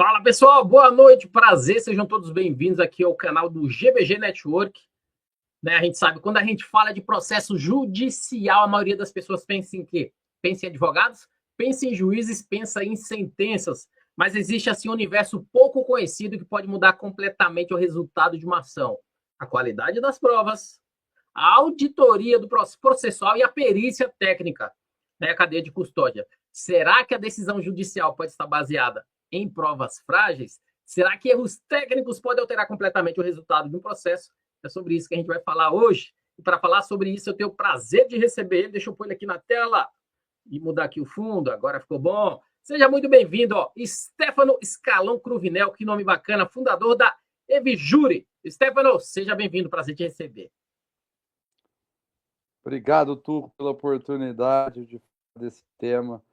Fala pessoal, boa noite, prazer, sejam todos bem-vindos aqui ao canal do GBG Network. A gente sabe, quando a gente fala de processo judicial, a maioria das pessoas pensa em quê? Pensa em advogados, pensa em juízes, pensa em sentenças, mas existe assim um universo pouco conhecido que pode mudar completamente o resultado de uma ação. A qualidade das provas, a auditoria do processual e a perícia técnica, a cadeia de custódia. Será que a decisão judicial pode estar baseada em provas frágeis? Será que erros técnicos podem alterar completamente o resultado de um processo? É sobre isso que a gente vai falar hoje. E para falar sobre isso, eu tenho o prazer de receber ele. Deixa eu pôr ele aqui na tela e mudar aqui o fundo. Agora ficou bom. Seja muito bem-vindo, Stefano Scalon Cruvinel, que nome bacana, fundador da Evijure. Stefano, seja bem-vindo, prazer de receber. Obrigado, Tuco, pela oportunidade de falar desse tema,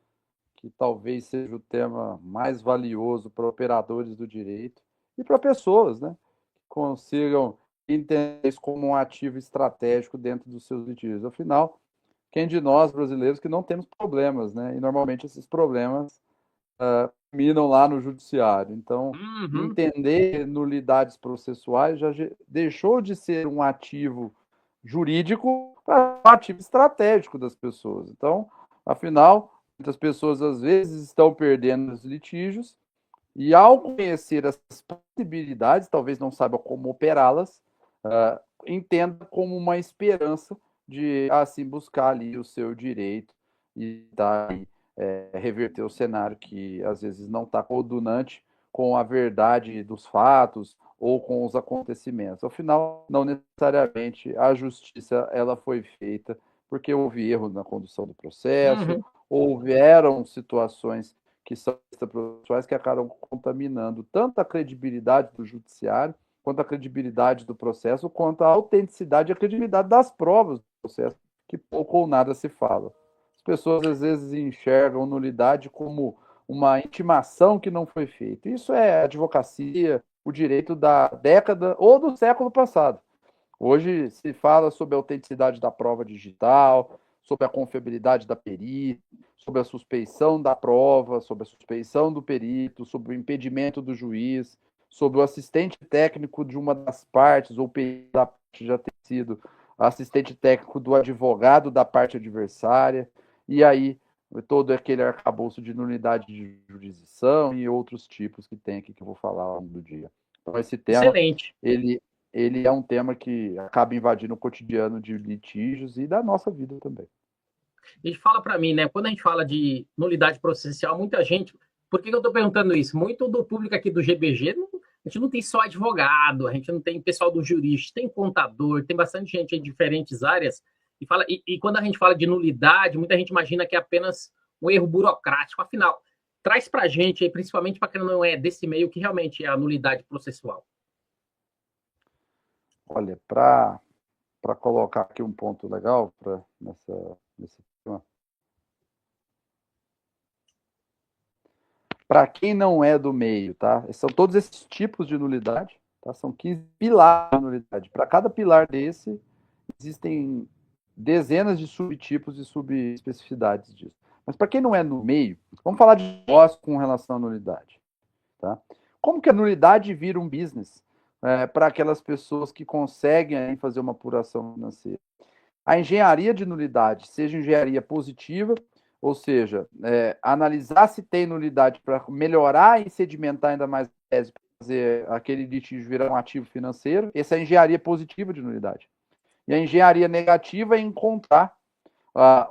que talvez seja o tema mais valioso para operadores do direito e para pessoas, né, que consigam entender isso como um ativo estratégico dentro dos seus litígios. Afinal, quem de nós, brasileiros, que não temos problemas, né? E normalmente esses problemas terminam lá no judiciário. Então, entender nulidades processuais já deixou de ser um ativo jurídico para um ativo estratégico das pessoas. Então, afinal, muitas pessoas às vezes estão perdendo os litígios e, ao conhecer as possibilidades, talvez não saibam como operá-las, entenda como uma esperança de assim buscar ali o seu direito e reverter o cenário que às vezes não está coadunante com a verdade dos fatos ou com os acontecimentos. Afinal, não necessariamente a justiça ela foi feita porque houve erro na condução do processo, houveram situações que são extraprocessuais que acabam contaminando tanto a credibilidade do judiciário, quanto a credibilidade do processo, quanto a autenticidade e a credibilidade das provas do processo, que pouco ou nada se fala. As pessoas às vezes enxergam nulidade como uma intimação que não foi feita. Isso é advocacia, o direito da década ou do século passado. Hoje se fala sobre a autenticidade da prova digital, sobre a confiabilidade da perícia, sobre a suspeição da prova, sobre a suspeição do perito, sobre o impedimento do juiz, sobre o assistente técnico de uma das partes, ou perito da parte já ter sido assistente técnico do advogado da parte adversária, e aí todo aquele arcabouço de nulidade de jurisdição e outros tipos que tem aqui que eu vou falar ao longo do dia. Então, esse tema, excelente, ele é um tema que acaba invadindo o cotidiano de litígios e da nossa vida também. E fala para mim, quando a gente fala de nulidade processual, muita gente. Por que eu estou perguntando isso? Muito do público aqui do GBG, a gente não tem só advogado, a gente não tem pessoal do jurista, tem contador, tem bastante gente em diferentes áreas. E quando a gente fala de nulidade, muita gente imagina que é apenas um erro burocrático. Afinal, traz para a gente, principalmente para quem não é desse meio, que realmente é a nulidade processual. Olha, para colocar aqui um ponto legal nesse tema. Para quem não é do meio, tá? São todos esses tipos de nulidade, tá? São 15 pilares de nulidade. Para cada pilar desse, existem dezenas de subtipos e subespecificidades disso. Mas para quem não é no meio, vamos falar de negócio com relação à nulidade, tá? Como que a nulidade vira um business para aquelas pessoas que conseguem fazer uma apuração financeira? A engenharia de nulidade, seja engenharia positiva, ou seja, analisar se tem nulidade para melhorar e sedimentar ainda mais a tese, para fazer aquele litígio virar um ativo financeiro. Essa é a engenharia positiva de nulidade. E a engenharia negativa é encontrar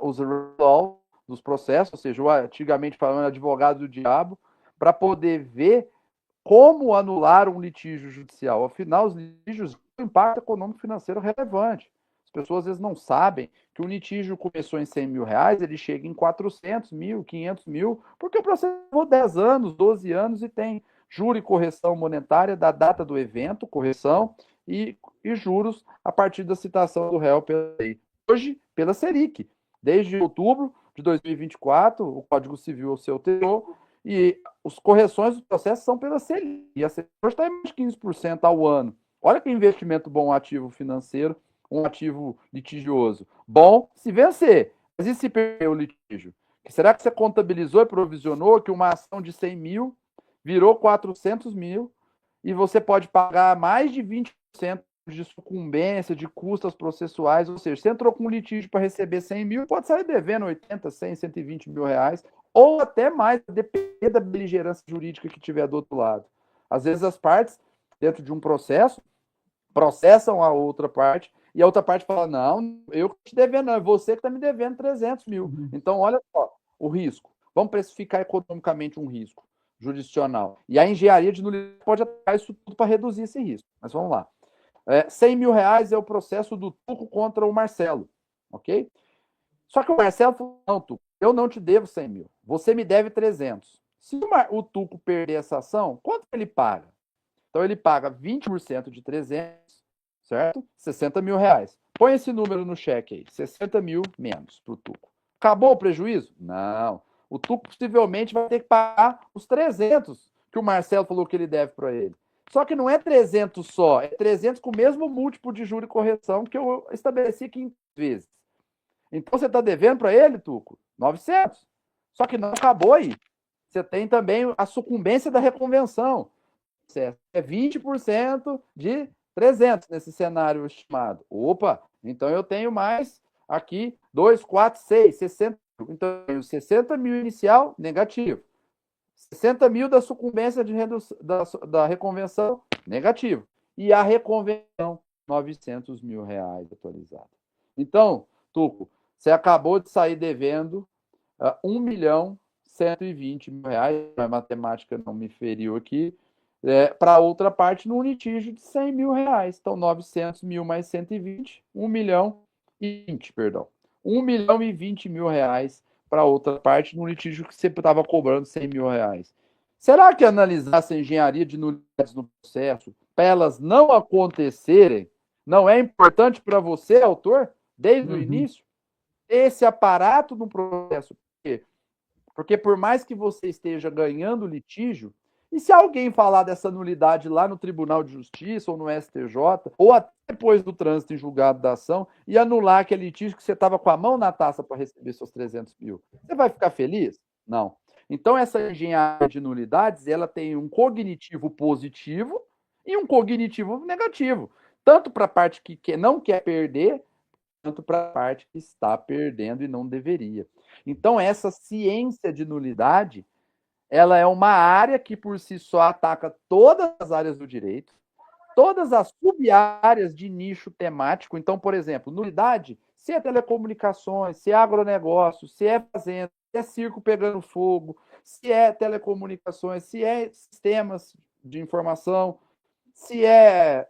os resultados dos processos, ou seja, antigamente falando advogado do diabo, para poder ver como anular um litígio judicial. Afinal, os litígios têm um impacto econômico financeiro relevante. As pessoas às vezes não sabem que um litígio começou em 100 mil reais, ele chega em 400 mil, 500 mil, porque o processo levou 10 anos, 12 anos e tem juro e correção monetária da data do evento, correção, e juros a partir da citação do réu pela lei. Hoje, pela Selic. Desde outubro de 2024, o Código Civil se alterou e as correções do processo são pela Selic. E a Selic hoje está em mais de 15% ao ano. Olha que investimento bom, um ativo financeiro, um ativo litigioso. Bom se vencer. Mas e se perder o litígio? Será que você contabilizou e provisionou que uma ação de 100 mil virou 400 mil e você pode pagar mais de 20% de sucumbência, de custas processuais, ou seja, você entrou com um litígio para receber 100 mil, pode sair devendo 80, 100, 120 mil reais, ou até mais, depender da beligerância jurídica que tiver do outro lado. Às vezes as partes, dentro de um processo, processam a outra parte, e a outra parte fala, não, eu que te devendo, não, é você que está me devendo 300 mil. Então, olha só, o risco. Vamos precificar economicamente um risco jurisdicional. E a engenharia de nulidade pode atacar isso tudo para reduzir esse risco. Mas vamos lá. 100 mil reais é o processo do Tuco contra o Marcelo, ok? Só que o Marcelo falou, não, Tuco, eu não te devo 100 mil, você me deve 300. Se o Tuco perder essa ação, quanto ele paga? Então ele paga 20% de 300, certo? 60 mil reais. Põe esse número no cheque aí, 60 mil menos para o Tuco. Acabou o prejuízo? Não. O Tuco possivelmente vai ter que pagar os 300 que o Marcelo falou que ele deve para ele. Só que não é 300 só, é 300 com o mesmo múltiplo de juros e correção que eu estabeleci 15 vezes. Então você está devendo para ele, Tuco, 900. Só que não acabou aí. Você tem também a sucumbência da reconvenção. É 20% de 300 nesse cenário estimado. Opa, então eu tenho mais aqui 2, 4, 6, 60. Então eu tenho 60 mil inicial, negativo. 60 mil da sucumbência da reconvenção, negativo. E a reconvenção, 900 mil reais atualizado. Então, Tuco, você acabou de sair devendo 1 milhão 120 mil reais, a matemática não me feriu aqui, para outra parte num litígio de 100 mil reais. Então, 900 mil mais 120, 1 milhão e 20, perdão. 1 milhão e 20 mil reais para outra parte num litígio que você estava cobrando 100 mil reais. Será que analisar essa engenharia de nulidades no processo, para elas não acontecerem, não é importante para você, autor, desde o início? Esse aparato no processo. Por quê? Porque por mais que você esteja ganhando litígio, e se alguém falar dessa nulidade lá no Tribunal de Justiça ou no STJ, ou até depois do trânsito em julgado da ação, e anular aquele litígio que você estava com a mão na taça para receber seus 300 mil, você vai ficar feliz? Não. Então, essa engenharia de nulidades, ela tem um cognitivo positivo e um cognitivo negativo. Tanto para a parte que não quer perder, quanto para a parte que está perdendo e não deveria. Então, essa ciência de nulidade, ela é uma área que por si só ataca todas as áreas do direito, todas as sub-áreas de nicho temático. Então, por exemplo, nulidade, se é telecomunicações, se é agronegócio, se é fazenda, se é circo pegando fogo, se é telecomunicações, se é sistemas de informação, se é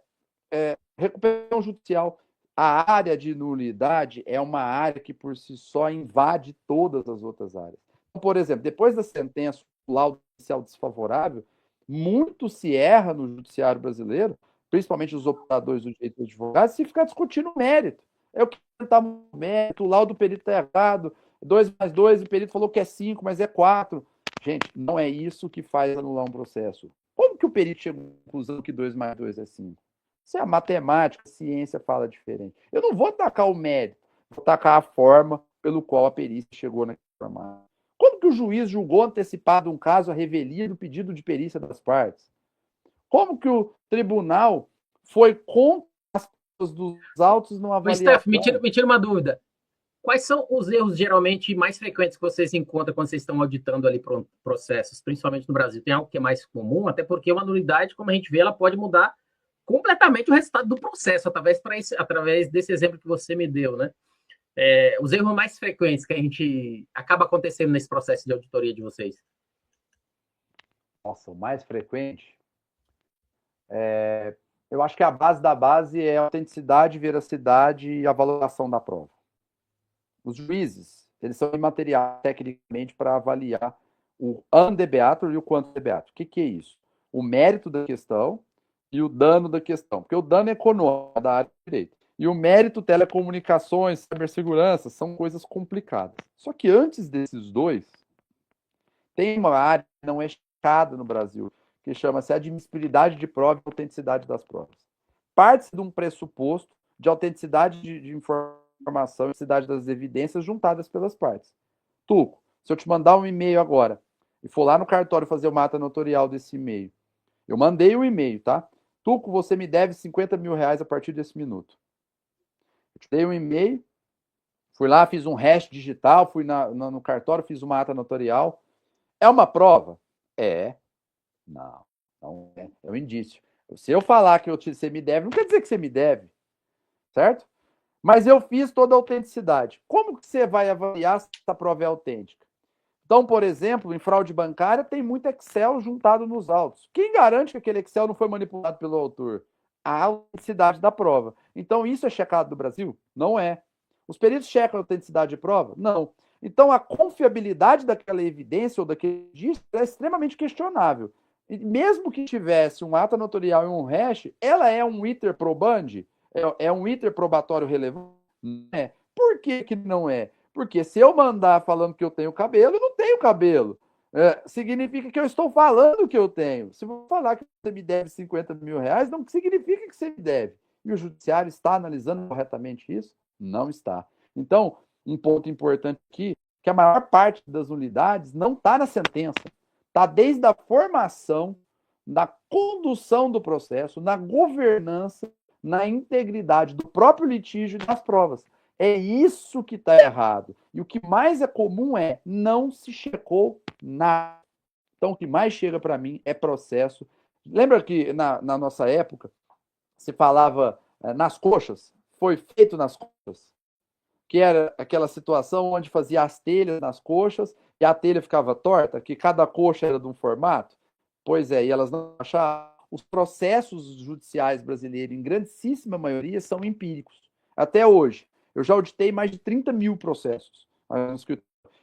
recuperação judicial. A área de nulidade é uma área que por si só invade todas as outras áreas. Então, por exemplo, depois da sentença, o laudo judicial desfavorável, muito se erra no judiciário brasileiro, principalmente os operadores do direito dos advogados, se ficar discutindo o mérito. É o que tentar o mérito, o laudo do perito está errado, 2 mais 2, o perito falou que é 5, mas é 4. Gente, não é isso que faz anular um processo. Como que o perito chegou à conclusão que 2 mais 2 é 5? Se a matemática, a ciência fala diferente. Eu não vou atacar o mérito, vou atacar a forma pelo qual a perícia chegou naquele formato. Como que o juiz julgou antecipado um caso a revelia do pedido de perícia das partes? Como que o tribunal foi contra as coisas dos autos numa avaliação? Steph, me tira uma dúvida. Quais são os erros geralmente mais frequentes que vocês encontram quando vocês estão auditando ali processos, principalmente no Brasil? Tem algo que é mais comum, até porque uma nulidade, como a gente vê, ela pode mudar completamente o resultado do processo, através desse exemplo que você me deu, né? Os erros mais frequentes que a gente acaba acontecendo nesse processo de auditoria de vocês. Nossa, o mais frequente eu acho que a base da base é a autenticidade, veracidade e a valoração da prova. Os juízes, eles são imateriais tecnicamente para avaliar o ante beatur e o quanto beatur. O que é isso? O mérito da questão e o dano da questão. Porque o dano é econômico da área de direito. E o mérito, telecomunicações, cibersegurança, são coisas complicadas. Só que antes desses dois, tem uma área que não é checada no Brasil, que chama-se admissibilidade de prova e autenticidade das provas. Parte-se de um pressuposto de autenticidade de informação e autenticidade das evidências juntadas pelas partes. Tuco, se eu te mandar um e-mail agora, e for lá no cartório fazer uma ata notarial desse e-mail, eu mandei o e-mail, tá? Tuco, você me deve 50 mil reais a partir desse minuto. Eu te dei um e-mail, fui lá, fiz um hash digital, fui no cartório, fiz uma ata notarial. É uma prova? É. Não, não é. É um indício. Se eu falar que você me deve, não quer dizer que você me deve, certo? Mas eu fiz toda a autenticidade. Como que você vai avaliar se essa prova é autêntica? Então, por exemplo, em fraude bancária tem muito Excel juntado nos autos. Quem garante que aquele Excel não foi manipulado pelo autor? A autenticidade da prova. Então, isso é checado no Brasil? Não é. Os peritos checam a autenticidade de prova? Não. Então, a confiabilidade daquela evidência ou daquele registro é extremamente questionável. E mesmo que tivesse um ato notorial e um hash, ela é um iter probandi? É um iter probatório relevante? Não é. Por que que não é? Porque se eu mandar falando que eu tenho cabelo, eu não tenho cabelo. Significa que eu estou falando que eu tenho. Se eu falar que você me deve 50 mil reais, não significa que você me deve. E o judiciário está analisando corretamente isso? Não está. Então, um ponto importante aqui, que a maior parte das nulidades não está na sentença. Está desde a formação, na condução do processo, na governança, na integridade do próprio litígio e das provas. É isso que está errado. E o que mais é comum é não se checou nada. Então, o que mais chega para mim é processo. Lembra que na nossa época se falava nas coxas? Foi feito nas coxas? Que era aquela situação onde fazia as telhas nas coxas e a telha ficava torta, que cada coxa era de um formato? Pois é, e elas não achavam. Os processos judiciais brasileiros, em grandíssima maioria, são empíricos. Até hoje. Eu já auditei mais de 30 mil processos.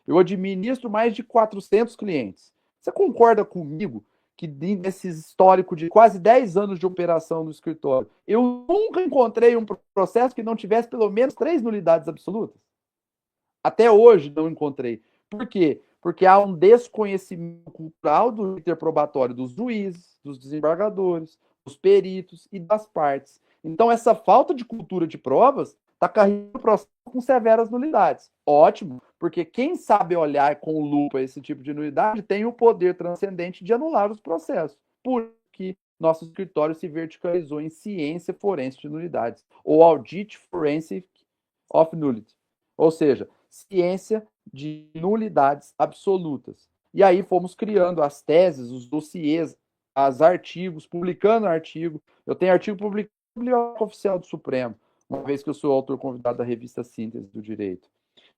Eu administro mais de 400 clientes. Você concorda comigo que nesse histórico de quase 10 anos de operação no escritório, eu nunca encontrei um processo que não tivesse pelo menos 3 nulidades absolutas? Até hoje não encontrei. Por quê? Porque há um desconhecimento cultural do interprobatório dos juízes, dos desembargadores, dos peritos e das partes. Então, essa falta de cultura de provas está carregando o processo com severas nulidades. Ótimo, porque quem sabe olhar com lupa esse tipo de nulidade tem o poder transcendente de anular os processos. Por que nosso escritório se verticalizou em ciência forense de nulidades, ou Audit Forensic of Nullity. Ou seja, ciência de nulidades absolutas. E aí fomos criando as teses, os dossiês, os artigos, publicando artigo. Eu tenho artigo publicado no Biblioteca Oficial do Supremo, uma vez que eu sou autor convidado da revista Síntese do Direito.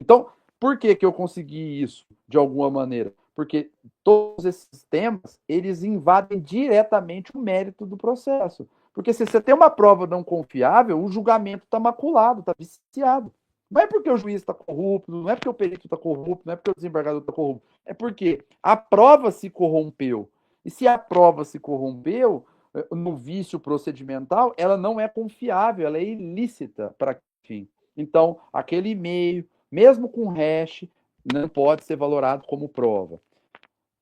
Então, por que que eu consegui isso de alguma maneira? Porque todos esses temas, eles invadem diretamente o mérito do processo. Porque se você tem uma prova não confiável, o julgamento está maculado, está viciado. Não é porque o juiz está corrupto, não é porque o perito está corrupto, não é porque o desembargador está corrupto. É porque a prova se corrompeu. E se a prova se corrompeu, no vício procedimental, ela não é confiável, ela é ilícita para fim. Então, aquele e-mail, mesmo com hash, não pode ser valorado como prova.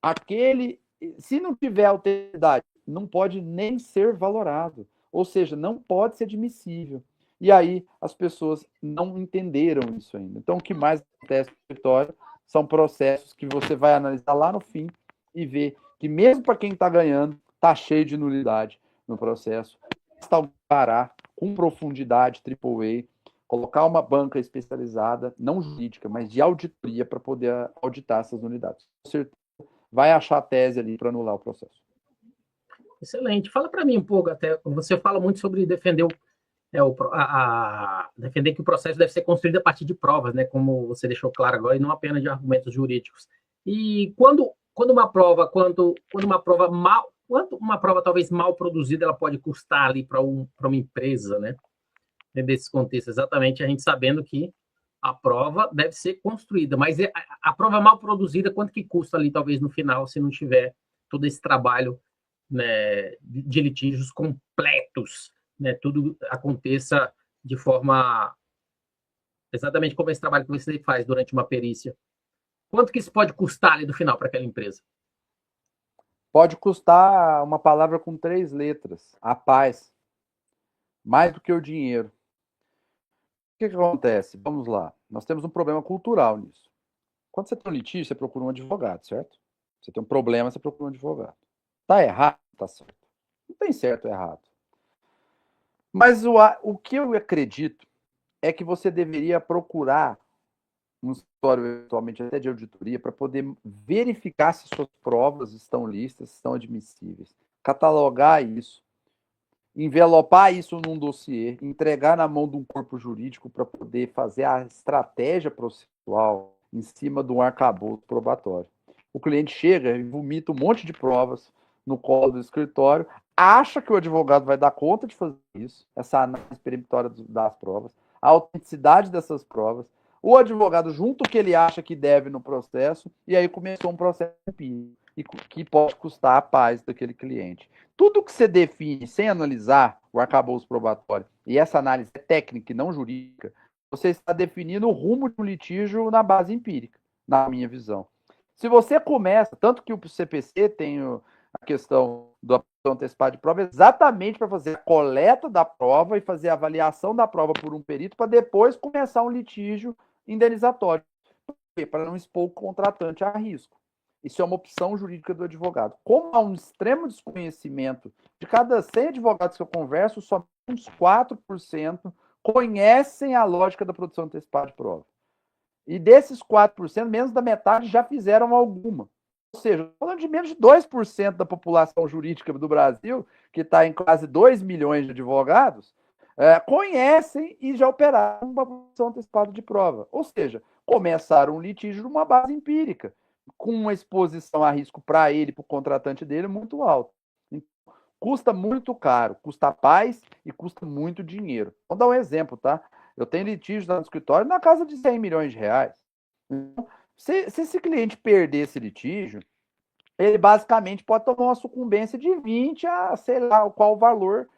Aquele, se não tiver autoridade, não pode nem ser valorado. Ou seja, não pode ser admissível. E aí as pessoas não entenderam isso ainda. Então, o que mais acontece no escritório são processos que você vai analisar lá no fim e ver que mesmo para quem está ganhando, está cheio de nulidade no processo. Basta parar com profundidade, AAA, colocar uma banca especializada, não jurídica, mas de auditoria, para poder auditar essas nulidades. Com certeza vai achar a tese ali para anular o processo. Excelente. Fala para mim um pouco, até você fala muito sobre defender defender que o processo deve ser construído a partir de provas, né? Como você deixou claro agora, e não apenas de argumentos jurídicos. E quando uma prova talvez mal produzida, ela pode custar ali para uma empresa, né? Desse contexto, exatamente a gente sabendo que a prova deve ser construída, mas a prova mal produzida, quanto que custa ali, talvez no final, se não tiver todo esse trabalho, né, de litígios completos, né, tudo aconteça de forma exatamente como esse trabalho que você faz durante uma perícia. Quanto que isso pode custar ali no final para aquela empresa? Pode custar uma palavra com 3 letras, a paz, mais do que o dinheiro. O que acontece? Vamos lá. Nós temos um problema cultural nisso. Quando você tem um litígio, você procura um advogado, certo? Você tem um problema, você procura um advogado. Tá errado? Tá certo. Não tem certo ou errado. Mas o que eu acredito é que você deveria procurar um escritório, eventualmente até de auditoria, para poder verificar se suas provas estão listas, estão admissíveis, catalogar isso, envelopar isso num dossiê, entregar na mão de um corpo jurídico para poder fazer a estratégia processual em cima de um arcabouço probatório. O cliente chega e vomita um monte de provas no colo do escritório, acha que o advogado vai dar conta de fazer isso, essa análise peremptória das provas, a autenticidade dessas provas, o advogado junto o que ele acha que deve no processo, e aí começou um processo empírico, que pode custar a paz daquele cliente. Tudo que você define sem analisar o arcabouço probatório, e essa análise é técnica e não jurídica, você está definindo o rumo de um litígio na base empírica, na minha visão. Se você começa, tanto que o CPC tem a questão da apreensão antecipada de prova, exatamente para fazer a coleta da prova e fazer a avaliação da prova por um perito, para depois começar um litígio indenizatório, para não expor o contratante a risco. Isso é uma opção jurídica do advogado. Como há um extremo desconhecimento, de cada 100 advogados que eu converso, só uns 4% conhecem a lógica da produção antecipada de prova. E desses 4%, menos da metade já fizeram alguma. Ou seja, falando de menos de 2% da população jurídica do Brasil, que está em quase 2 milhões de advogados, conhecem e já operaram uma produção antecipada de prova. Ou seja, começaram um litígio numa base empírica, com uma exposição a risco para ele, para o contratante dele, muito alta. Então, custa muito caro, custa paz e custa muito dinheiro. Vou dar um exemplo, tá? Eu tenho litígios lá no escritório na casa de 100 milhões de reais. Então, se esse cliente perder esse litígio, ele basicamente pode tomar uma sucumbência de 20 a sei lá qual valor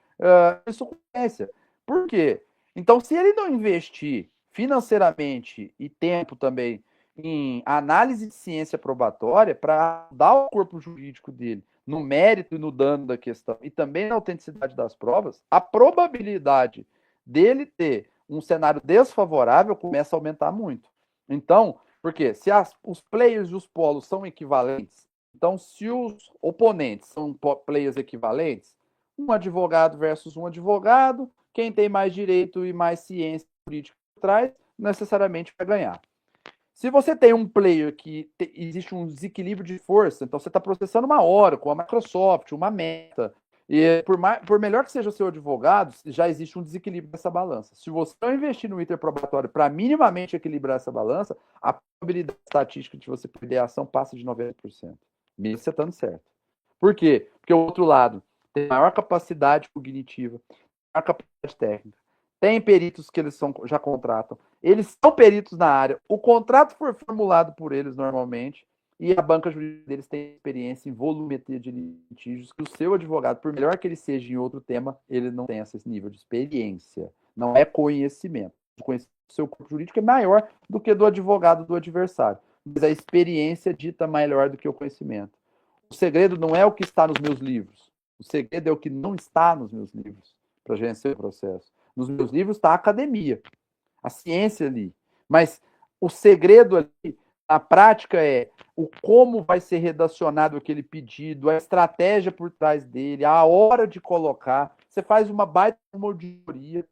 de sucumbência. Por quê? Então, se ele não investir financeiramente e tempo também em análise de ciência probatória para dar o corpo jurídico dele no mérito e no dano da questão e também na autenticidade das provas, a probabilidade dele ter um cenário desfavorável começa a aumentar muito. Então, porque se os players e os polos são equivalentes, então se os oponentes são players equivalentes, um advogado versus um advogado, quem tem mais direito e mais ciência política por trás, necessariamente vai ganhar. Se você tem um player que existe um desequilíbrio de força, então você está processando uma Oracle, uma Microsoft, uma Meta, e por melhor que seja o seu advogado, já existe um desequilíbrio dessa balança. Se você não investir no interprobatório para minimamente equilibrar essa balança, a probabilidade estatística de você perder a ação passa de 90%, mesmo você estando certo. Por quê? Porque o outro lado tem maior capacidade cognitiva, maior capacidade técnica, tem peritos que eles já contratam, eles são peritos na área, o contrato foi formulado por eles normalmente, e a banca jurídica deles tem experiência em volumetria de litígios, que o seu advogado, por melhor que ele seja em outro tema, ele não tem esse nível de experiência, não é conhecimento. O conhecimento do seu corpo jurídico é maior do que do advogado do adversário, mas a experiência dita maior do que o conhecimento. O segredo não é o que está nos meus livros, o segredo é o que não está nos meus livros, para gerenciar o processo. Nos meus livros está a academia, a ciência ali. Mas o segredo ali, a prática é o como vai ser redacionado aquele pedido, a estratégia por trás dele, a hora de colocar. Você faz uma baita auditoria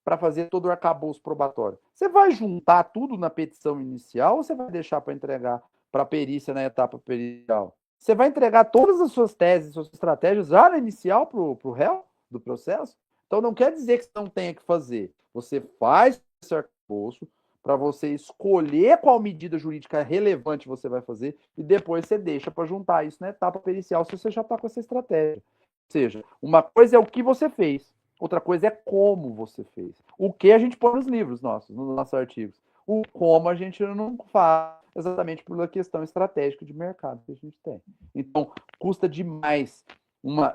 para fazer todo o arcabouço probatório. Você vai juntar tudo na petição inicial ou você vai deixar para entregar para a perícia na etapa pericial? Você vai entregar todas as suas teses, suas estratégias já na inicial para o réu do processo? Então não quer dizer que você não tenha que fazer. Você faz esse arcabouço para você escolher qual medida jurídica relevante você vai fazer e depois você deixa para juntar isso na etapa pericial se você já está com essa estratégia. Ou seja, uma coisa é o que você fez, outra coisa é como você fez. O que a gente põe nos livros nossos, nos nossos artigos. O como a gente não faz exatamente pela questão estratégica de mercado que a gente tem. Então, custa demais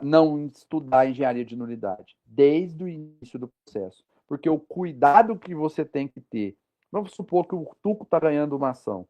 não estudar engenharia de nulidade desde o início do processo. Porque o cuidado que você tem que ter, vamos supor que o Tuco está ganhando uma ação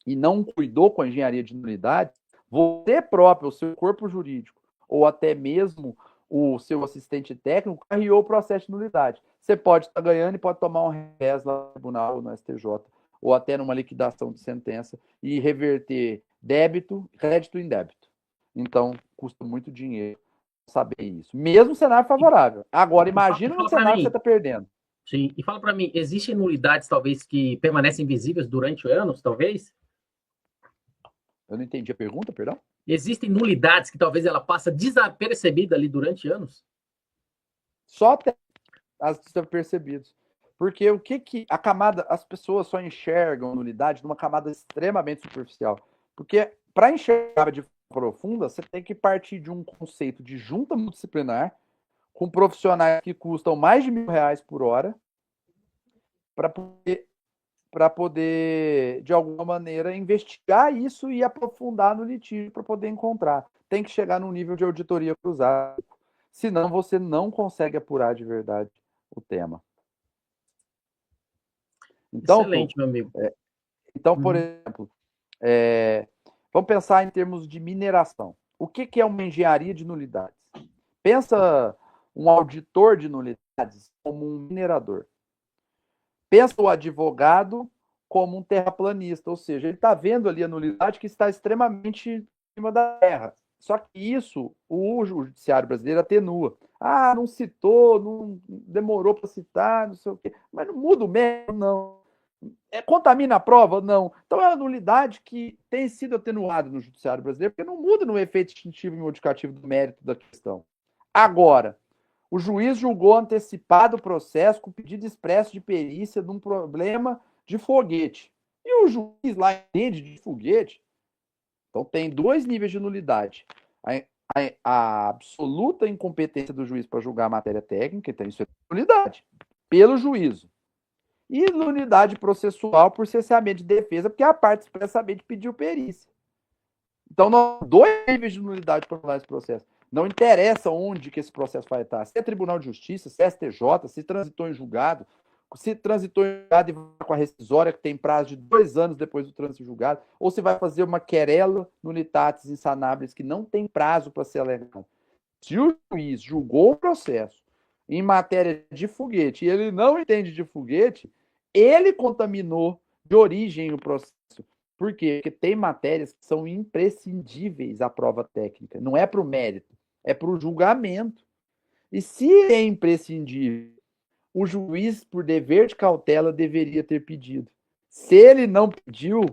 e não cuidou com a engenharia de nulidade, você próprio, o seu corpo jurídico, ou até mesmo o seu assistente técnico, carreou o processo de nulidade. Você pode estar ganhando e pode tomar um revés lá no tribunal, no STJ, ou até numa liquidação de sentença, e reverter débito, crédito em débito. Então, custa muito dinheiro saber isso. Mesmo cenário favorável. Agora, imagina no Fala para cenário que você mim, está perdendo. sim, e fala para mim, existem nulidades talvez que permanecem visíveis durante anos, talvez? Eu não entendi a pergunta, perdão? Existem nulidades que talvez ela passa desapercebida ali durante anos? Só até as desapercebidos. Porque o que a camada, as pessoas só enxergam nulidade numa camada extremamente superficial. Porque para enxergar de profunda, você tem que partir de um conceito de junta multidisciplinar com profissionais que custam mais de R$ 1.000 por hora para poder, de alguma maneira, investigar isso e aprofundar no litígio para poder encontrar. Tem que chegar num nível de auditoria cruzada, senão você não consegue apurar de verdade o tema. Então, Excelente, meu Tuco, amigo. por exemplo, vamos pensar em termos de mineração. O que é uma engenharia de nulidades? Pensa um auditor de nulidades como um minerador. Pensa o advogado como um terraplanista, ou seja, ele está vendo ali a nulidade que está extremamente em cima da terra. Só que isso o judiciário brasileiro atenua. Ah, não citou, não demorou para citar, não sei o quê. Mas não muda o mérito, não. Contamina a prova? Não. Então é uma nulidade que tem sido atenuada no judiciário brasileiro, porque não muda no efeito distintivo e modificativo do mérito da questão. Agora, o juiz julgou antecipado o processo com pedido expresso de perícia de um problema de foguete. E o juiz lá entende de foguete. Então tem dois níveis de nulidade. A absoluta incompetência do juiz para julgar a matéria técnica, então isso é nulidade, pelo juízo. E nulidade processual por cessamento de defesa, porque a parte expressamente pediu perícia. Então, nós dois níveis de nulidade para falar esse processo. Não interessa onde que esse processo vai estar. Se é Tribunal de Justiça, se é STJ, se transitou em julgado, se transitou em julgado e vai com a rescisória, que tem prazo de 2 anos depois do trânsito em julgado, ou se vai fazer uma querela nulitatis insanáveis que não tem prazo para ser alegado. Se o juiz julgou o processo em matéria de foguete e ele não entende de foguete, ele contaminou de origem o processo. Por quê? Porque tem matérias que são imprescindíveis à prova técnica. Não é para o mérito, é para o julgamento. E se é imprescindível, o juiz, por dever de cautela, deveria ter pedido. Se ele não pediu,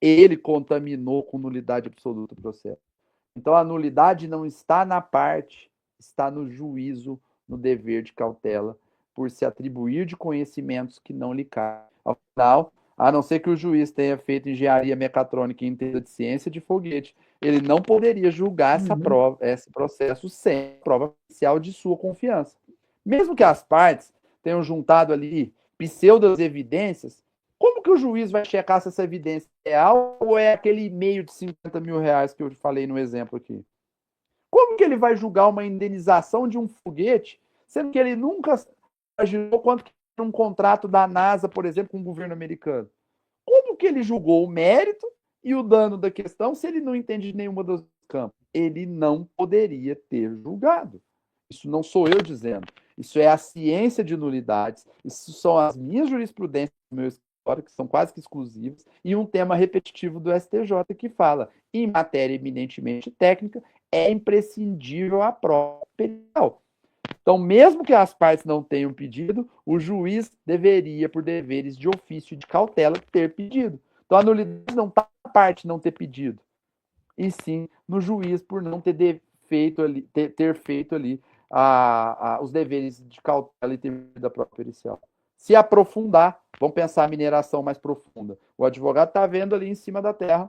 ele contaminou com nulidade absoluta o processo. Então, a nulidade não está na parte, está no juízo, no dever de cautela, por se atribuir de conhecimentos que não lhe cabem. Ao final, a não ser que o juiz tenha feito engenharia mecatrônica e entenda de ciência de foguete, ele não poderia julgar essa prova, esse processo sem prova oficial de sua confiança. Mesmo que as partes tenham juntado ali pseudas evidências, como que o juiz vai checar se essa evidência é real ou é aquele e-mail de R$ 50.000 que eu falei no exemplo aqui? Como que ele vai julgar uma indenização de um foguete, sendo que ele nunca imaginou quanto que era um contrato da NASA, por exemplo, com o governo americano? Como que ele julgou o mérito e o dano da questão se ele não entende de nenhuma dos campos? Ele não poderia ter julgado. Isso não sou eu dizendo. Isso é a ciência de nulidades. Isso são as minhas jurisprudências do meu escritório, que são quase que exclusivas, e um tema repetitivo do STJ que fala, em matéria eminentemente técnica, é imprescindível a prova penal. Então, mesmo que as partes não tenham pedido, o juiz deveria, por deveres de ofício e de cautela, ter pedido. Então, a nulidade não está na parte não ter pedido, e sim no juiz por não ter feito ali, ter feito ali os deveres de cautela e ter da própria pericial. Se aprofundar, vamos pensar a mineração mais profunda. O advogado está vendo ali em cima da terra,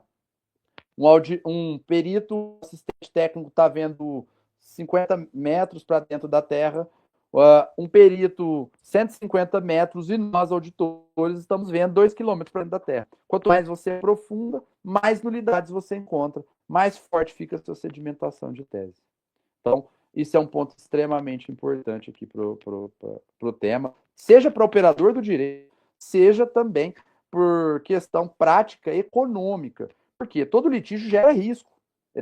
um perito, assistente técnico está vendo 50 metros para dentro da terra, um perito 150 metros e nós, auditores, estamos vendo 2 quilômetros para dentro da terra. Quanto mais você aprofunda, mais nulidades você encontra, mais forte fica a sua sedimentação de tese. Então, isso é um ponto extremamente importante aqui para o tema, seja para o operador do direito, seja também por questão prática econômica, porque todo litígio gera risco.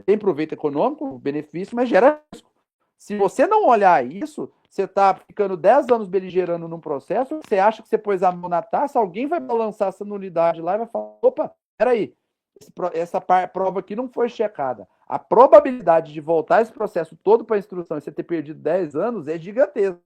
Tem proveito econômico, benefício, mas gera risco. Se você não olhar isso, você está ficando 10 anos beligerando num processo, você acha que você pôs a mão na taça, alguém vai balançar essa nulidade lá e vai falar, opa, peraí, essa prova aqui não foi checada. A probabilidade de voltar esse processo todo para a instrução e você ter perdido 10 anos é gigantesca.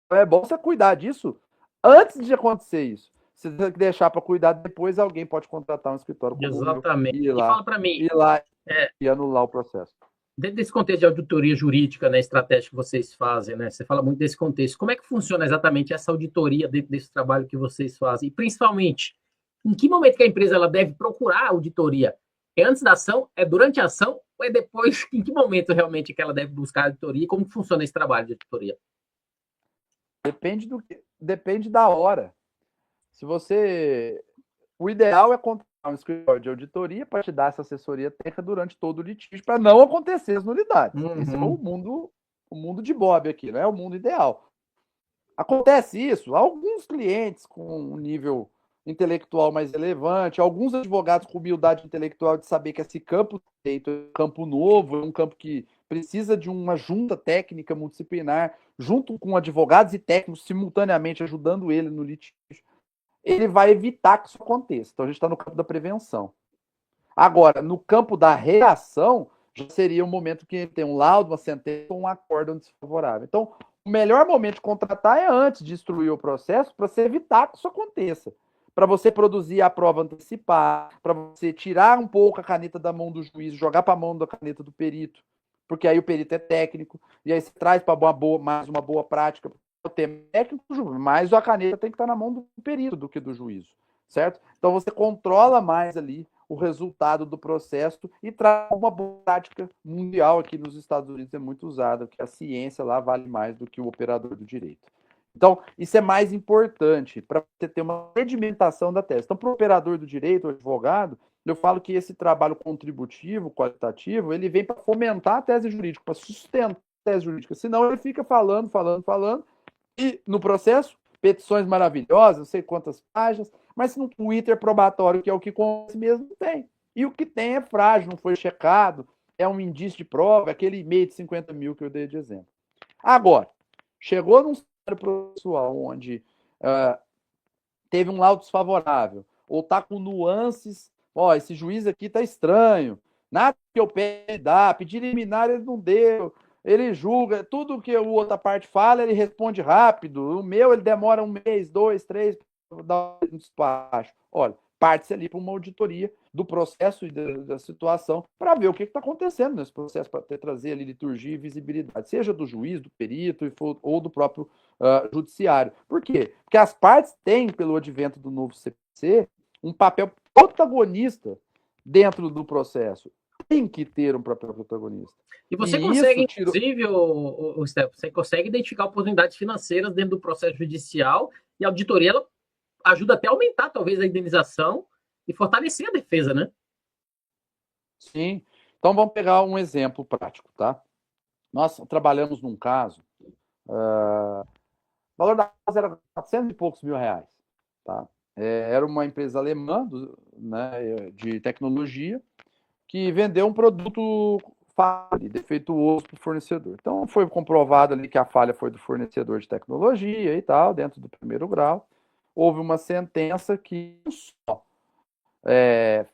Então é bom você cuidar disso antes de acontecer isso. Se você deixar para cuidar depois, alguém pode contratar um escritório como o meu Exatamente. e E fala para mim, ir lá é, e anular o processo. dentro desse contexto de auditoria jurídica, né, estratégia que vocês fazem, né, você fala muito desse contexto. Como é que funciona exatamente essa auditoria dentro desse trabalho que vocês fazem? E, principalmente, em que momento que a empresa ela deve procurar a auditoria? É antes da ação? É durante a ação? Ou é depois? Em que momento realmente que ela deve buscar a auditoria? E como funciona esse trabalho de auditoria? Depende da hora. Se você. O ideal é contratar um escritório de auditoria para te dar essa assessoria técnica durante todo o litígio, para não acontecer as nulidades. Esse é Uhum. o mundo de Bob aqui, não é o mundo ideal. Acontece isso, alguns clientes com um nível intelectual mais relevante, alguns advogados com humildade intelectual de saber que esse campo é um campo novo, é um campo que precisa de uma junta técnica multidisciplinar, junto com advogados e técnicos simultaneamente ajudando ele no litígio, ele vai evitar que isso aconteça. Então a gente está no campo da prevenção. Agora, no campo da reação, já seria um momento que tem um laudo, uma sentença ou um acórdão desfavorável. Então, o melhor momento de contratar é antes de instruir o processo para você evitar que isso aconteça. Para você produzir a prova antecipada, para você tirar um pouco a caneta da mão do juiz, jogar para a mão da caneta do perito, porque aí o perito é técnico, e aí você traz para mais uma boa prática. O tema técnico, mas a caneta tem que estar na mão do perito do que do juízo, certo? Então você controla mais ali o resultado do processo e traz uma boa prática mundial aqui nos Estados Unidos, é muito usada, que a ciência lá vale mais do que o operador do direito. Então, isso é mais importante para você ter uma sedimentação da tese. Então, para o operador do direito, o advogado, eu falo que esse trabalho contributivo, qualitativo, ele vem para fomentar a tese jurídica, para sustentar a tese jurídica. Senão ele fica falando, falando, falando, e no processo, petições maravilhosas, não sei quantas páginas, mas no Twitter probatório, que é o que acontece mesmo, não tem. E o que tem é frágil, não foi checado, é um indício de prova, é aquele e-mail de 50 mil que eu dei de exemplo. Agora, chegou num cenário processual onde teve um laudo desfavorável, ou está com nuances, ó, esse juiz aqui está estranho, nada que eu pedi dá, pedir liminar ele não deu, ele julga, tudo que a outra parte fala, ele responde rápido, o meu ele demora um mês, dois, três, para dar um despacho. Olha, parte-se ali para uma auditoria do processo e da situação para ver o que está acontecendo nesse processo, para trazer ali liturgia e visibilidade, seja do juiz, do perito ou do próprio judiciário. Por quê? Porque as partes têm, pelo advento do novo CPC, um papel protagonista dentro do processo. Tem que ter um papel protagonista. E você E isso consegue, tirou. inclusive, Steph, você consegue identificar oportunidades financeiras dentro do processo judicial e a auditoria ela ajuda até a aumentar, talvez, a indenização e fortalecer a defesa, né? Sim. Então vamos pegar um exemplo prático, tá? Nós trabalhamos num caso, o valor da casa era 400 e poucos mil reais, tá? Era uma empresa alemã, né, de tecnologia, que vendeu um produto falho, defeituoso para o fornecedor. Então foi comprovado ali que a falha foi do fornecedor de tecnologia e tal, dentro do primeiro grau. Houve uma sentença que só é,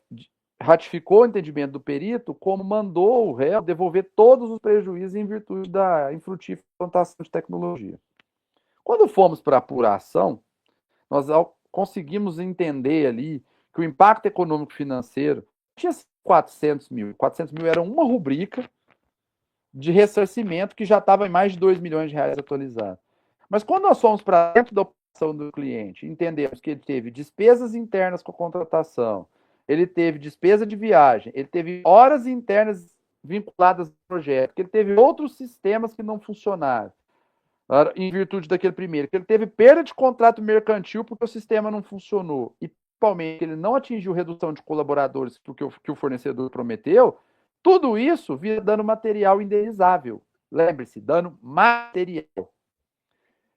ratificou o entendimento do perito, como mandou o réu devolver todos os prejuízos em virtude da infrutífera implantação de tecnologia. Quando fomos para a apuração, nós conseguimos entender ali que o impacto econômico financeiro tinha 400 mil. 400 mil era uma rubrica de ressarcimento que já estava em mais de 2 milhões de reais atualizado. Mas quando nós fomos para dentro da operação do cliente, entendemos que ele teve despesas internas com a contratação, ele teve despesa de viagem, ele teve horas internas vinculadas ao projeto, que ele teve outros sistemas que não funcionaram, em virtude daquele primeiro, que ele teve perda de contrato mercantil porque o sistema não funcionou, e principalmente ele não atingiu redução de colaboradores porque que o fornecedor prometeu, tudo isso vira dano material indenizável. Lembre-se, dano material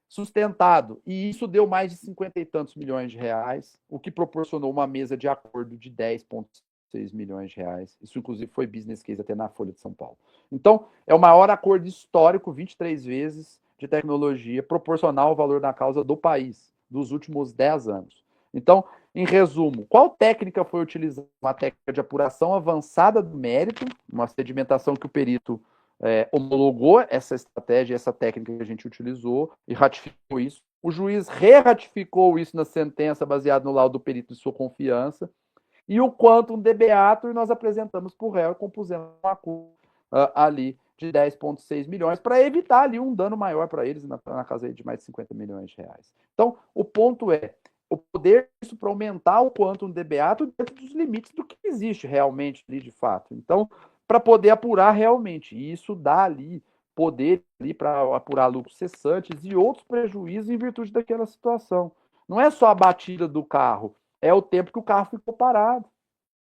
sustentado. E isso deu mais de 50 e tantos milhões de reais, o que proporcionou uma mesa de acordo de 10,6 milhões de reais. Isso, inclusive, foi business case até na Folha de São Paulo. Então, é o maior acordo histórico, 23 vezes, de tecnologia, proporcional ao valor da causa do país, dos últimos 10 anos. Então, em resumo, qual técnica foi utilizada? Uma técnica de apuração avançada do mérito, uma sedimentação que o perito homologou essa estratégia, essa técnica que a gente utilizou e ratificou isso. O juiz re-ratificou isso na sentença baseado no laudo do perito de sua confiança. E o quantum de beato nós apresentamos para o réu e compusemos uma acordo ali de 10,6 milhões para evitar ali um dano maior para eles na casa de mais de 50 milhões de reais. Então, o ponto é o poder disso para aumentar o quantum de beato dentro dos limites do que existe realmente ali de fato. Então, para poder apurar realmente, e isso dá ali poder ali para apurar lucros cessantes e outros prejuízos em virtude daquela situação. Não é só a batida do carro, é o tempo que o carro ficou parado.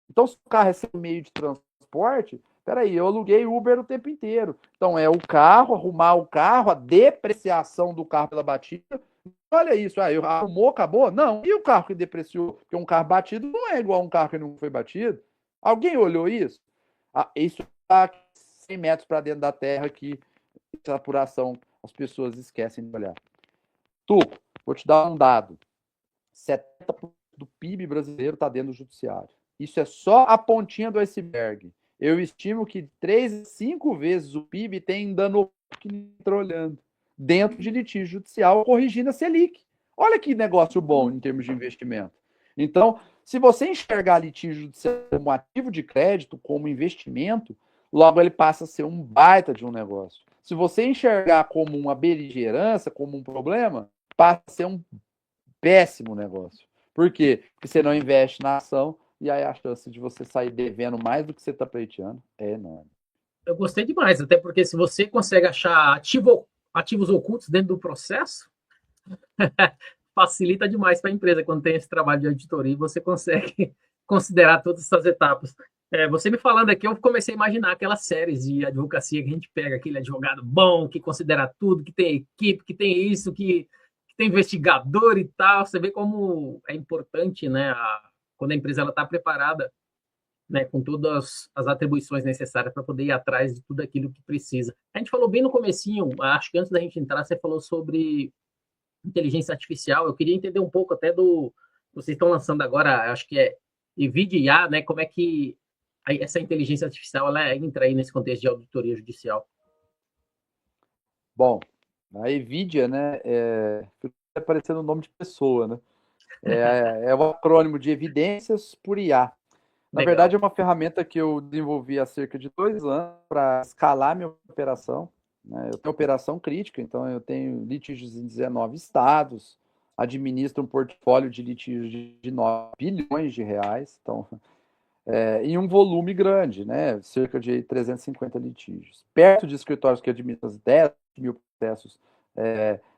Então, se o carro é seu meio de transporte, peraí, eu aluguei Uber o tempo inteiro. Então, é o carro, arrumar o carro, a depreciação do carro pela batida. Olha isso, arrumou, acabou? Não. E o carro que depreciou? Porque um carro batido não é igual a um carro que não foi batido. Alguém olhou isso? Isso está 100 metros para dentro da terra que essa apuração as pessoas esquecem de olhar. Tuco, vou te dar um dado. 70% do PIB brasileiro está dentro do judiciário. Isso é só a pontinha do iceberg. Eu estimo que 3 a 5 vezes o PIB tem dano que está olhando dentro de litígio judicial, corrigindo a Selic. Olha que negócio bom em termos de investimento. Então, se você enxergar litígio judicial como ativo de crédito, como investimento, logo ele passa a ser um baita de um negócio. Se você enxergar como uma beligerância, como um problema, passa a ser um péssimo negócio. Por quê? Porque você não investe na ação e aí a chance de você sair devendo mais do que você está pleiteando é enorme. Eu gostei demais, até porque se você consegue achar ativos ocultos dentro do processo, facilita demais para a empresa quando tem esse trabalho de auditoria e você consegue considerar todas essas etapas. Você me falando aqui, eu comecei a imaginar aquelas séries de advocacia que a gente pega aquele advogado bom, que considera tudo, que tem equipe, que tem isso, que tem investigador e tal. Você vê como é importante, né, quando a empresa está preparada, né, com todas as atribuições necessárias para poder ir atrás de tudo aquilo que precisa. A gente falou bem no comecinho, acho que antes da gente entrar, você falou sobre inteligência artificial. Eu queria entender um pouco até do vocês estão lançando agora, acho que é NVIDIA, né? Como é que essa inteligência artificial ela entra aí nesse contexto de auditoria judicial? Bom, a NVIDIA, né, é parecendo o nome de pessoa, né? É o acrônimo de Evidências por IA. Na Legal. verdade, é uma ferramenta que eu desenvolvi há cerca de 2 anos para escalar minha operação. Né? Eu tenho operação crítica, então eu tenho litígios em 19 estados, administro um portfólio de litígios de 9 bilhões de reais, então, em um volume grande, né? Cerca de 350 litígios. Perto de escritórios que administram 10 mil processos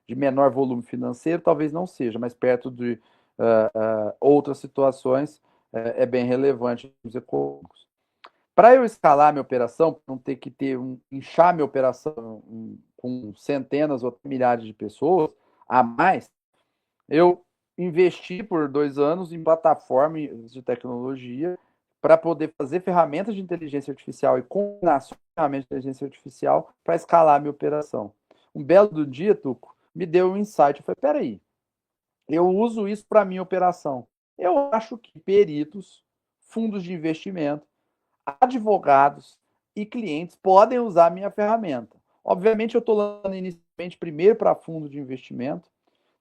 de menor volume financeiro, talvez não seja, mas perto de outras situações é bem relevante em termos econômicos. Para eu escalar minha operação, para não ter que inchar minha operação com centenas ou milhares de pessoas a mais, eu investi por 2 anos em plataformas de tecnologia para poder fazer ferramentas de inteligência artificial e combinações de ferramentas de inteligência artificial para escalar minha operação. Um belo dia, Tuco, me deu um insight. Eu falei, peraí, eu uso isso para minha operação. Eu acho que peritos, fundos de investimento, advogados e clientes podem usar a minha ferramenta. Obviamente, eu estou lançando inicialmente primeiro para fundo de investimento,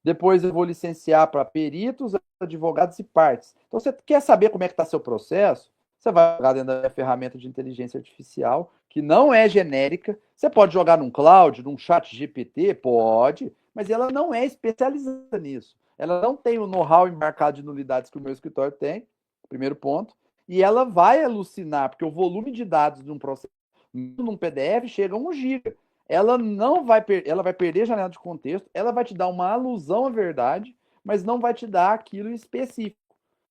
depois eu vou licenciar para peritos, advogados e partes. Então, você quer saber como é que está seu processo? Você vai jogar dentro da ferramenta de inteligência artificial, que não é genérica. Você pode jogar num cloud, num chat GPT? Pode, mas ela não é especializada nisso. Ela não tem o know-how embarcado de nulidades que o meu escritório tem, primeiro ponto. E ela vai alucinar, porque o volume de dados de um processo num PDF chega a 1 giga. Ela não vai ela vai perder a janela de contexto, ela vai te dar uma alusão à verdade, mas não vai te dar aquilo específico.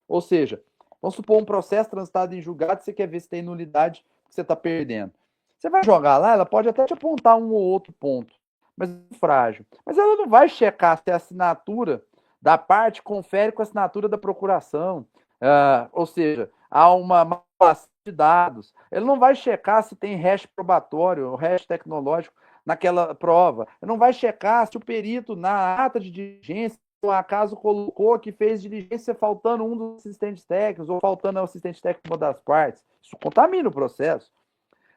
Ou seja, vamos supor um processo transitado em julgado, você quer ver se tem nulidade que você está perdendo. Você vai jogar lá, ela pode até te apontar um ou outro ponto, mas é frágil. Mas ela não vai checar se a assinatura da parte confere com a assinatura da procuração. Ou seja, há uma manipulação de dados. Ele não vai checar se tem hash probatório ou hash tecnológico naquela prova. Ele não vai checar se o perito, na ata de diligência, um acaso colocou que fez diligência faltando um dos assistentes técnicos ou faltando o assistente técnico de uma das partes. Isso contamina o processo.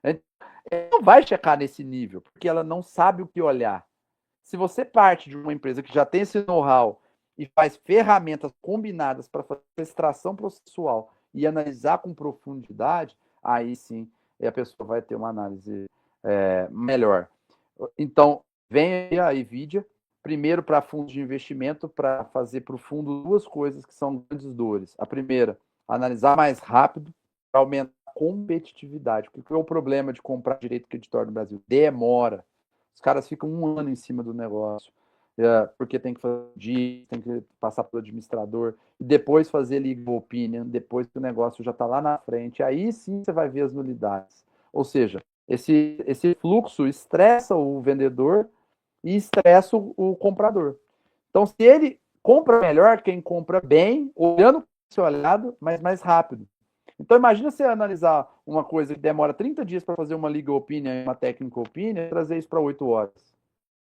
Ela não vai checar nesse nível, porque ela não sabe o que olhar. Se você parte de uma empresa que já tem esse know-how e faz ferramentas combinadas para fazer extração processual e analisar com profundidade, aí sim a pessoa vai ter uma análise melhor. Então, vem a NVIDIA, primeiro para fundos de investimento, para fazer para o fundo duas coisas que são grandes dores. A primeira, analisar mais rápido, para aumentar a competitividade. Porque é o problema de comprar direito creditório no Brasil? Demora. Os caras ficam um ano em cima do negócio, porque tem que fazer dia, tem que passar pelo administrador, e depois fazer legal opinion, depois que o negócio já está lá na frente. Aí sim você vai ver as nulidades. Ou seja, esse fluxo estressa o vendedor e estressa o comprador. Então, se ele compra melhor, quem compra bem, olhando para o olhado, mas mais rápido. Então, imagina você analisar uma coisa que demora 30 dias para fazer uma legal opinion, uma technical opinion, e trazer isso para 8 horas.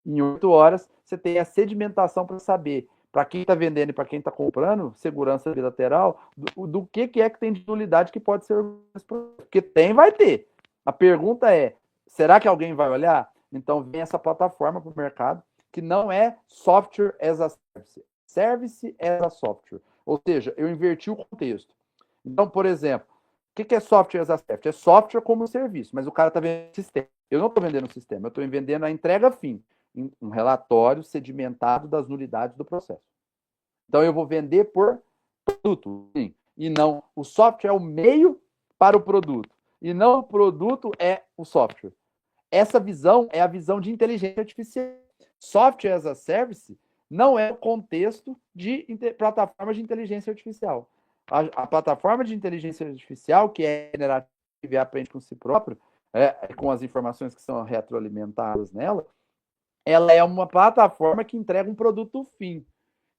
Em 8 horas, você tem a sedimentação para saber, para quem está vendendo e para quem está comprando, segurança bilateral, do que é que tem de nulidade que pode ser. Porque tem, vai ter. A pergunta é, será que alguém vai olhar? Então, vem essa plataforma para o mercado, que não é software as a service. Service as a software. Ou seja, eu inverti o contexto. Então, por exemplo, o que é software as a service? É software como serviço, mas o cara está vendendo sistema. Eu não estou vendendo sistema, eu estou vendendo a entrega fim, um relatório sedimentado das nulidades do processo. Então, eu vou vender por produto, sim, e não o software é o meio para o produto, e não o produto é o software. Essa visão é a visão de inteligência artificial. Software as a service não é o contexto de plataformas de inteligência artificial. A plataforma de inteligência artificial, que é generativa e aprende com si próprio, com as informações que são retroalimentadas nela, ela é uma plataforma que entrega um produto fim.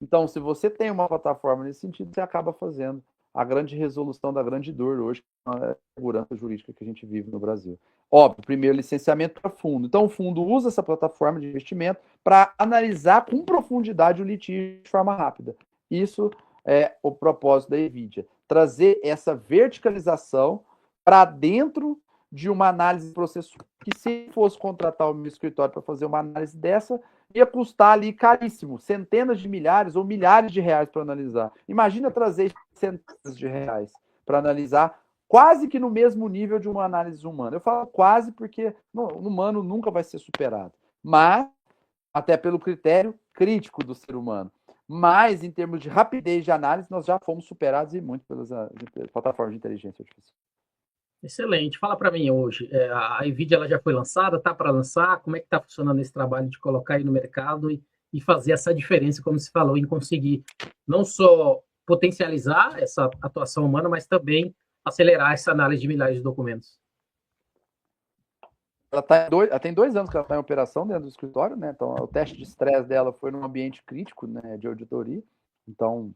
Então, se você tem uma plataforma nesse sentido, você acaba fazendo a grande resolução da grande dor hoje, com a segurança jurídica que a gente vive no Brasil. Óbvio, primeiro licenciamento para fundo. Então, o fundo usa essa plataforma de investimento para analisar com profundidade o litígio de forma rápida. Isso é o propósito da NVIDIA, trazer essa verticalização para dentro de uma análise processual, que se fosse contratar o meu escritório para fazer uma análise dessa, ia custar ali caríssimo, centenas de milhares ou milhares de reais para analisar. Imagina trazer centenas de reais para analisar quase que no mesmo nível de uma análise humana. Eu falo quase porque o humano nunca vai ser superado, mas até pelo critério crítico do ser humano. Mas, em termos de rapidez de análise, nós já fomos superados e muito pelas plataformas de inteligência artificial. Excelente. Fala para mim hoje, a NVIDIA ela já foi lançada, tá para lançar? Como é que está funcionando esse trabalho de colocar aí no mercado e fazer essa diferença, como se falou, em conseguir não só potencializar essa atuação humana, mas também acelerar essa análise de milhares de documentos? Ela tem 2 anos que ela está em operação dentro do escritório, né? Então, o teste de estresse dela foi num ambiente crítico, né, de auditoria. Então,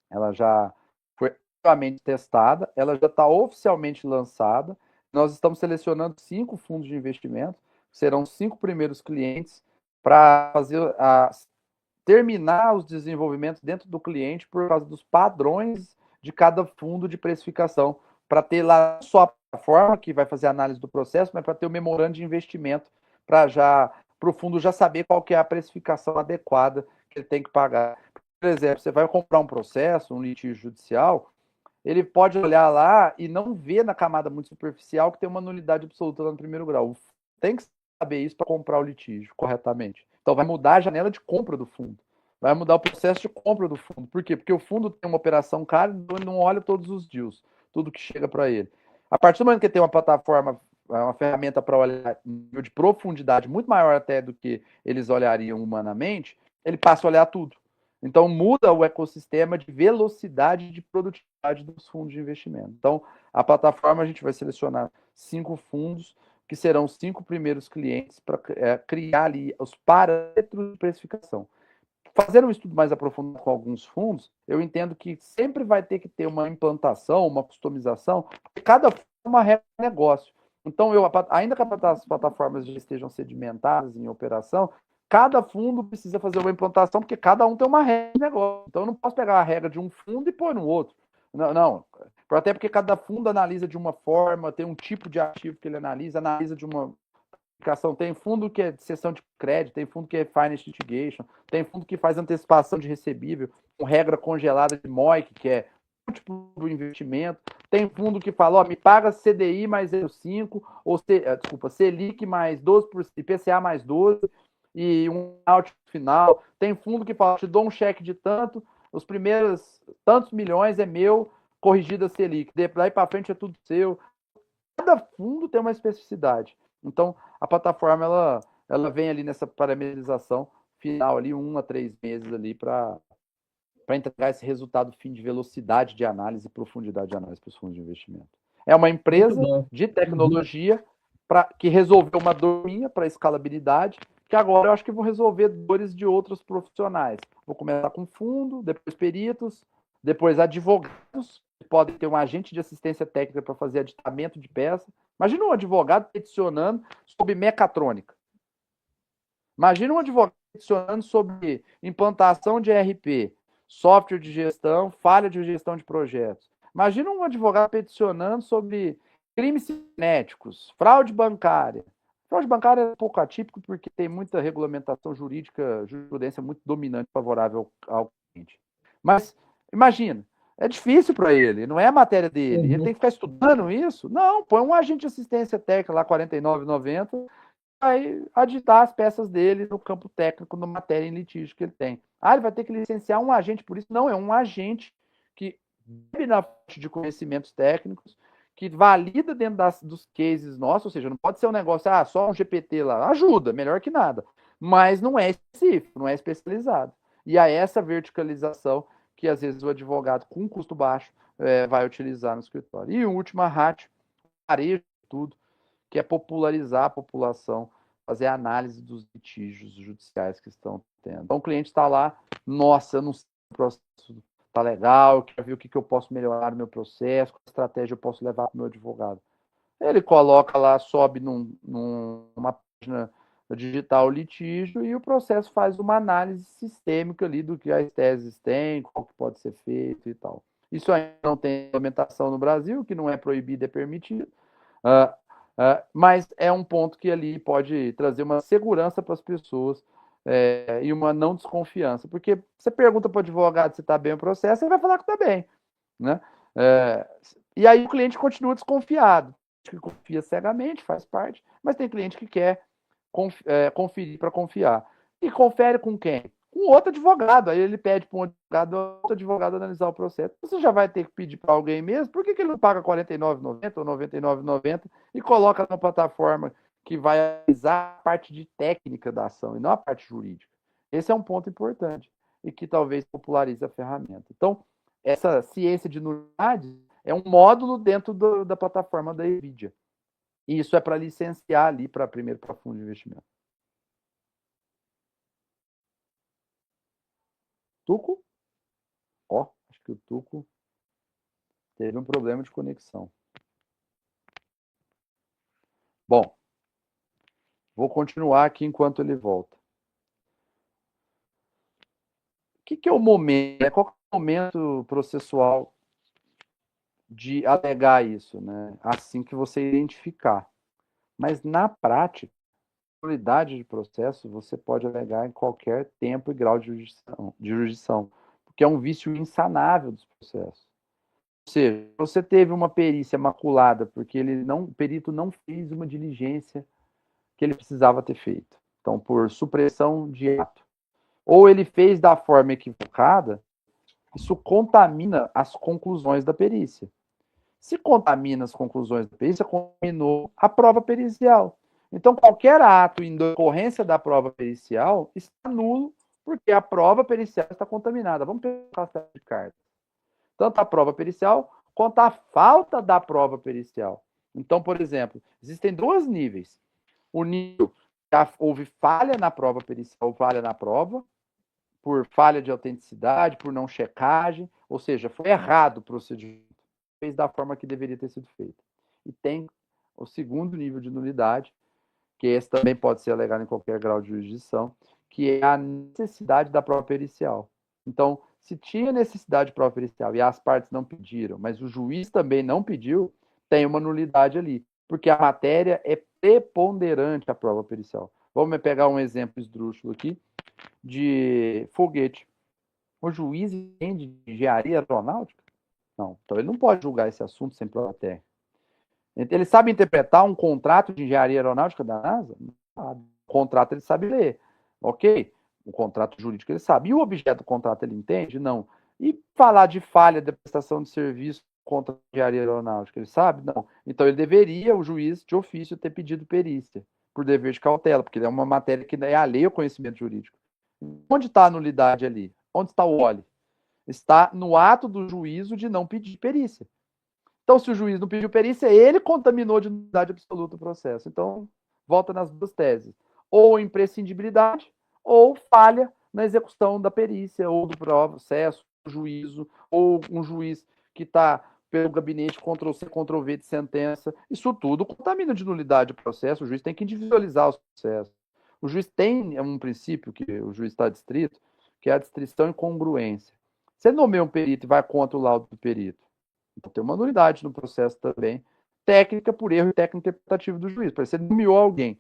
ela já foi amplamente testada, ela já está oficialmente lançada. Nós estamos selecionando 5 fundos de investimento, serão 5 primeiros clientes para fazer terminar os desenvolvimentos dentro do cliente por causa dos padrões de cada fundo de precificação, para ter lá só a plataforma que vai fazer a análise do processo, mas para ter o memorando de investimento para o fundo já saber qual que é a precificação adequada que ele tem que pagar. Por exemplo, você vai comprar um processo, um litígio judicial, ele pode olhar lá e não ver na camada muito superficial que tem uma nulidade absoluta lá no primeiro grau. Tem que saber isso para comprar o litígio corretamente. Então vai mudar a janela de compra do fundo. Vai mudar o processo de compra do fundo. Por quê? Porque o fundo tem uma operação cara, então ele não olha todos os deals, tudo que chega para ele. A partir do momento que ele tem uma plataforma, uma ferramenta para olhar nível de profundidade muito maior até do que eles olhariam humanamente, ele passa a olhar tudo. Então, muda o ecossistema de velocidade de produtividade dos fundos de investimento. Então, a plataforma, a gente vai selecionar 5 fundos, que serão os 5 primeiros clientes, para criar ali os parâmetros de precificação. Fazendo um estudo mais aprofundado com alguns fundos, eu entendo que sempre vai ter que ter uma implantação, uma customização, porque cada fundo é uma regra de negócio. Então, ainda que as plataformas já estejam sedimentadas em operação, cada fundo precisa fazer uma implantação, porque cada um tem uma regra de negócio. Então, eu não posso pegar a regra de um fundo e pôr no outro. Não. Até porque cada fundo analisa de uma forma, tem um tipo de ativo que ele analisa de uma aplicação. Tem fundo que é de cessão de crédito, tem fundo que é finance litigation, tem fundo que faz antecipação de recebível, com regra congelada de MOIC, que é múltiplo do investimento. Tem fundo que fala, ó, me paga CDI mais 0,5, ou Selic mais 12%, IPCA mais 12%, e um out final. Tem fundo que fala, te dou um cheque de tanto, os primeiros tantos milhões é meu, corrigida Selic. Daí para frente é tudo seu. Cada fundo tem uma especificidade. Então, a plataforma ela vem ali nessa parametrização final, ali 1 a 3 meses ali para entregar esse resultado fim de velocidade de análise e profundidade de análise para os fundos de investimento. É uma empresa de tecnologia que resolveu uma dor minha para escalabilidade, que agora eu acho que vou resolver dores de outros profissionais. Vou começar com fundo, depois peritos, depois advogados, que podem ter um agente de assistência técnica para fazer aditamento de peça. Imagina um advogado peticionando sobre mecatrônica. Imagina um advogado peticionando sobre implantação de ERP, software de gestão, falha de gestão de projetos. Imagina um advogado peticionando sobre crimes cibernéticos, fraude bancária. Fraude bancária é um pouco atípico porque tem muita regulamentação jurídica, jurisprudência muito dominante, favorável ao cliente. Mas imagina, é difícil para ele, não é a matéria dele. Ele tem que ficar estudando isso? Não, põe um agente de assistência técnica lá, R$ 49,90, vai aditar as peças dele no campo técnico, na matéria em litígio que ele tem. Ele vai ter que licenciar um agente por isso? Não, é um agente que bebe na fonte de conhecimentos técnicos, que valida dentro dos cases nossos, ou seja, não pode ser um negócio, só um GPT lá. Ajuda, melhor que nada. Mas não é específico, não é especializado. E é essa verticalização que, às vezes, o advogado com custo baixo vai utilizar no escritório. E o último, a RAT, varejo tudo, que é popularizar a população, fazer a análise dos litígios judiciais que estão tendo. Então, o cliente está lá, nossa, eu não sei se o processo está legal, eu quero ver o que eu posso melhorar no meu processo, qual estratégia eu posso levar para o meu advogado. Ele coloca lá, sobe numa página digital litígio e o processo faz uma análise sistêmica ali do que as teses têm, qual que pode ser feito e tal. Isso ainda não tem regulamentação no Brasil, que não é proibido, é permitido. Mas é um ponto que ali pode trazer uma segurança para as pessoas e uma não desconfiança. Porque você pergunta para o advogado se está bem o processo, ele vai falar que está bem. Né? E aí o cliente continua desconfiado. Que confia cegamente, faz parte, mas tem cliente que quer conferir para confiar. E confere com quem? Com outro advogado. Aí ele pede para outro advogado analisar o processo. Você já vai ter que pedir para alguém mesmo? Por que ele não paga R$ 49,90 ou R$ 99,90 e coloca na plataforma que vai analisar a parte de técnica da ação e não a parte jurídica? Esse é um ponto importante e que talvez popularize a ferramenta. Então, essa ciência de nulidades é um módulo dentro da plataforma da NVIDIA. E isso é para licenciar ali primeiro para fundo de investimento. Tuco? Acho que o Tuco teve um problema de conexão. Bom, vou continuar aqui enquanto ele volta. O que é o momento? Qual é o momento processual de alegar isso, né? Assim que você identificar. Mas na prática, nulidade de processo você pode alegar em qualquer tempo e grau de jurisdição, porque é um vício insanável dos processos. Ou seja, você teve uma perícia maculada porque o perito não fez uma diligência que ele precisava ter feito. Então, por supressão de ato. Ou ele fez da forma equivocada, isso contamina as conclusões da perícia. Se contamina as conclusões da perícia, contaminou a prova pericial. Então, qualquer ato em decorrência da prova pericial está nulo, porque a prova pericial está contaminada. Vamos pensar de cartas. Tanto a prova pericial quanto a falta da prova pericial. Então, por exemplo, existem dois níveis. O nível que houve falha na prova pericial ou falha na prova, por falha de autenticidade, por não checagem, ou seja, foi errado o procedimento, fez da forma que deveria ter sido feito. E tem o segundo nível de nulidade, que esse também pode ser alegado em qualquer grau de jurisdição, que é a necessidade da prova pericial. Então, se tinha necessidade de prova pericial e as partes não pediram, mas o juiz também não pediu, tem uma nulidade ali, porque a matéria é preponderante à prova pericial. Vamos pegar um exemplo esdrúxulo aqui de foguete. O juiz entende de engenharia aeronáutica? Não. Então ele não pode julgar esse assunto sem prova técnica. Ele sabe interpretar um contrato de engenharia aeronáutica da NASA? Não sabe. O contrato ele sabe ler. Ok? O contrato jurídico ele sabe. E o objeto do contrato ele entende? Não. E falar de falha de prestação de serviço contra a engenharia aeronáutica, ele sabe? Não. Então ele deveria, o juiz de ofício, ter pedido perícia, por dever de cautela, porque é uma matéria que é alheia ao conhecimento jurídico. Onde está a nulidade ali? Onde está o OLE? Está no ato do juízo de não pedir perícia. Então, se o juiz não pediu perícia, ele contaminou de nulidade absoluta o processo. Então, volta nas duas teses. Ou imprescindibilidade, ou falha na execução da perícia, ou do processo, do juízo, ou um juiz que está pelo gabinete Ctrl-C, Ctrl-V de sentença. Isso tudo contamina de nulidade o processo. O juiz tem que individualizar os processos. O juiz tem um princípio, que o juiz está distrito, que é a distrição e congruência. Você nomeia um perito e vai contra o laudo do perito. Então tem uma nulidade no processo também, técnica por erro e técnica interpretativa do juiz. Para você nomeou alguém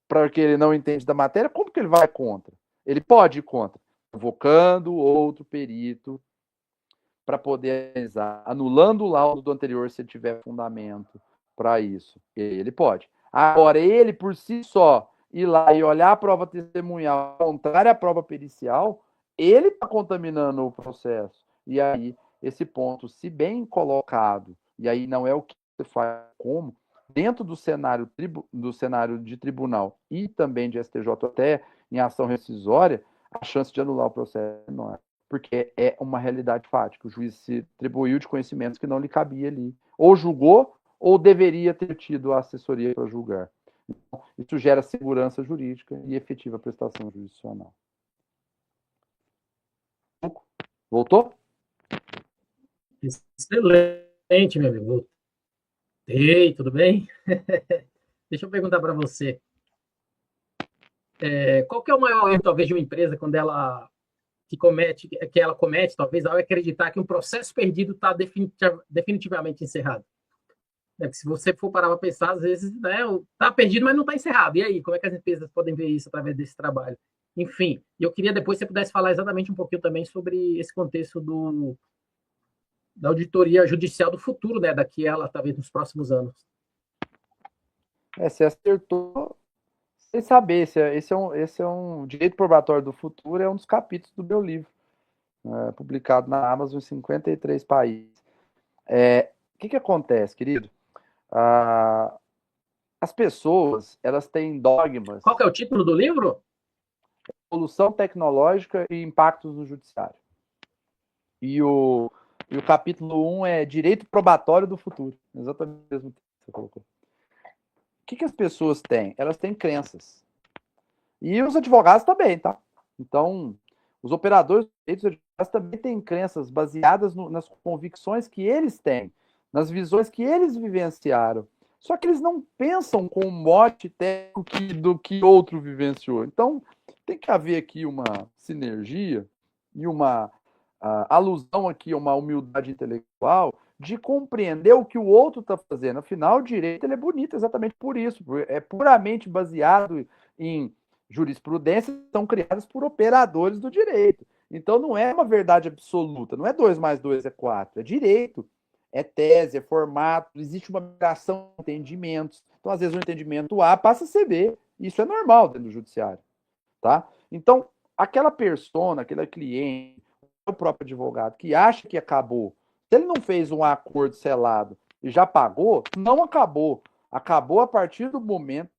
para que ele não entende da matéria, como que ele vai contra? Ele pode ir contra, convocando outro perito para poder analisar, anulando o laudo do anterior se ele tiver fundamento para isso. Ele pode. Agora, ele por si só ir lá e olhar a prova testemunhal contrária à prova pericial, ele está contaminando o processo. E aí, esse ponto, se bem colocado, e aí não é o que você faz como, dentro do cenário de tribunal e também de STJ, até em ação rescisória, a chance de anular o processo é enorme, porque é uma realidade fática. O juiz se atribuiu de conhecimentos que não lhe cabia ali. Ou julgou, ou deveria ter tido a assessoria para julgar. Então, isso gera segurança jurídica e efetiva prestação jurisdicional. Voltou? Excelente, meu amigo. Ei, tudo bem? Deixa eu perguntar para você. Qual que é o maior erro, talvez, de uma empresa quando ela comete, talvez, ao acreditar que um processo perdido está definitivamente encerrado? Que se você for parar para pensar, às vezes, né, está perdido, mas não está encerrado. E aí, como é que as empresas podem ver isso através desse trabalho? Enfim, eu queria depois que você pudesse falar exatamente um pouquinho também sobre esse contexto da auditoria judicial do futuro, né, daqui a ela, talvez, nos próximos anos. Você acertou sem saber. Esse é um direito probatório do futuro, é um dos capítulos do meu livro, publicado na Amazon em 53 países. O que acontece, querido? As pessoas, elas têm dogmas. Qual que é o título do livro? Evolução tecnológica e impactos no judiciário. E o capítulo 1 é Direito Probatório do Futuro. Exatamente o mesmo que você colocou. O que as pessoas têm? Elas têm crenças. E os advogados também, tá? Então, os operadores de direitos advogados também têm crenças baseadas nas convicções que eles têm, nas visões que eles vivenciaram. Só que eles não pensam com o mote técnico do que outro vivenciou. Então, tem que haver aqui uma sinergia e uma alusão aqui a uma humildade intelectual de compreender o que o outro está fazendo. Afinal, o direito ele é bonito exatamente por isso. É puramente baseado em jurisprudências que são criadas por operadores do direito. Então, não é uma verdade absoluta. Não é 2 mais 2 é 4. É direito. É tese, é formato. Existe uma migração de entendimentos. Então, às vezes, o entendimento A passa a ser B. Isso é normal dentro do judiciário. Tá? Então, aquela persona, aquele cliente, o próprio advogado, que acha que acabou, se ele não fez um acordo selado e já pagou, não acabou. Acabou a partir do momento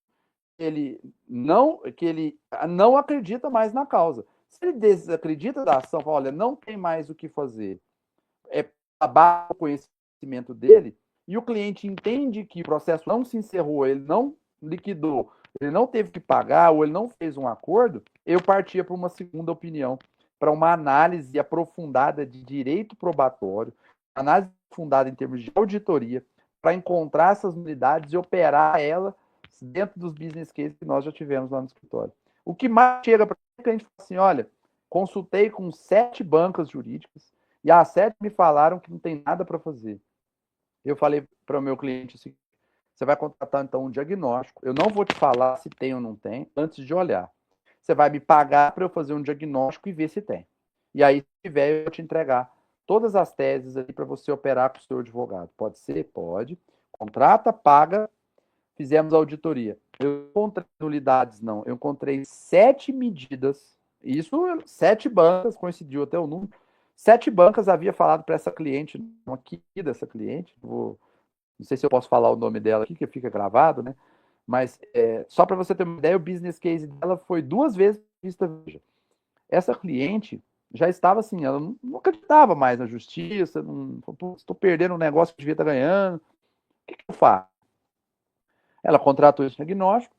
que ele não acredita mais na causa. Se ele desacredita da ação, fala, olha, não tem mais o que fazer, é abaixo o conhecimento dele, e o cliente entende que o processo não se encerrou, ele não liquidou, ele não teve que pagar, ou ele não fez um acordo, eu partia para uma segunda opinião, para uma análise aprofundada de direito probatório, análise aprofundada em termos de auditoria, para encontrar essas unidades e operar elas dentro dos business cases que nós já tivemos lá no escritório. O que mais chega para a gente fala assim, olha, consultei com 7 bancas jurídicas e as 7 me falaram que não tem nada para fazer. Eu falei para o meu cliente assim, você vai contratar então um diagnóstico, eu não vou te falar se tem ou não tem, antes de olhar. Você vai me pagar para eu fazer um diagnóstico e ver se tem. E aí, se tiver, eu vou te entregar todas as teses ali para você operar com o seu advogado. Pode ser? Pode. Contrata, paga, fizemos a auditoria. Eu encontrei nulidades, não. Eu encontrei 7 medidas. Isso, 7 bancas, coincidiu até o número. 7 bancas havia falado para essa cliente, aqui dessa cliente, não sei se eu posso falar o nome dela aqui, que fica gravado, né? Mas só para você ter uma ideia, o business case dela foi 2 vezes vista. Essa cliente já estava assim, ela não acreditava mais na justiça, estou perdendo um negócio que devia estar ganhando. O que eu faço? Ela contratou esse diagnóstico,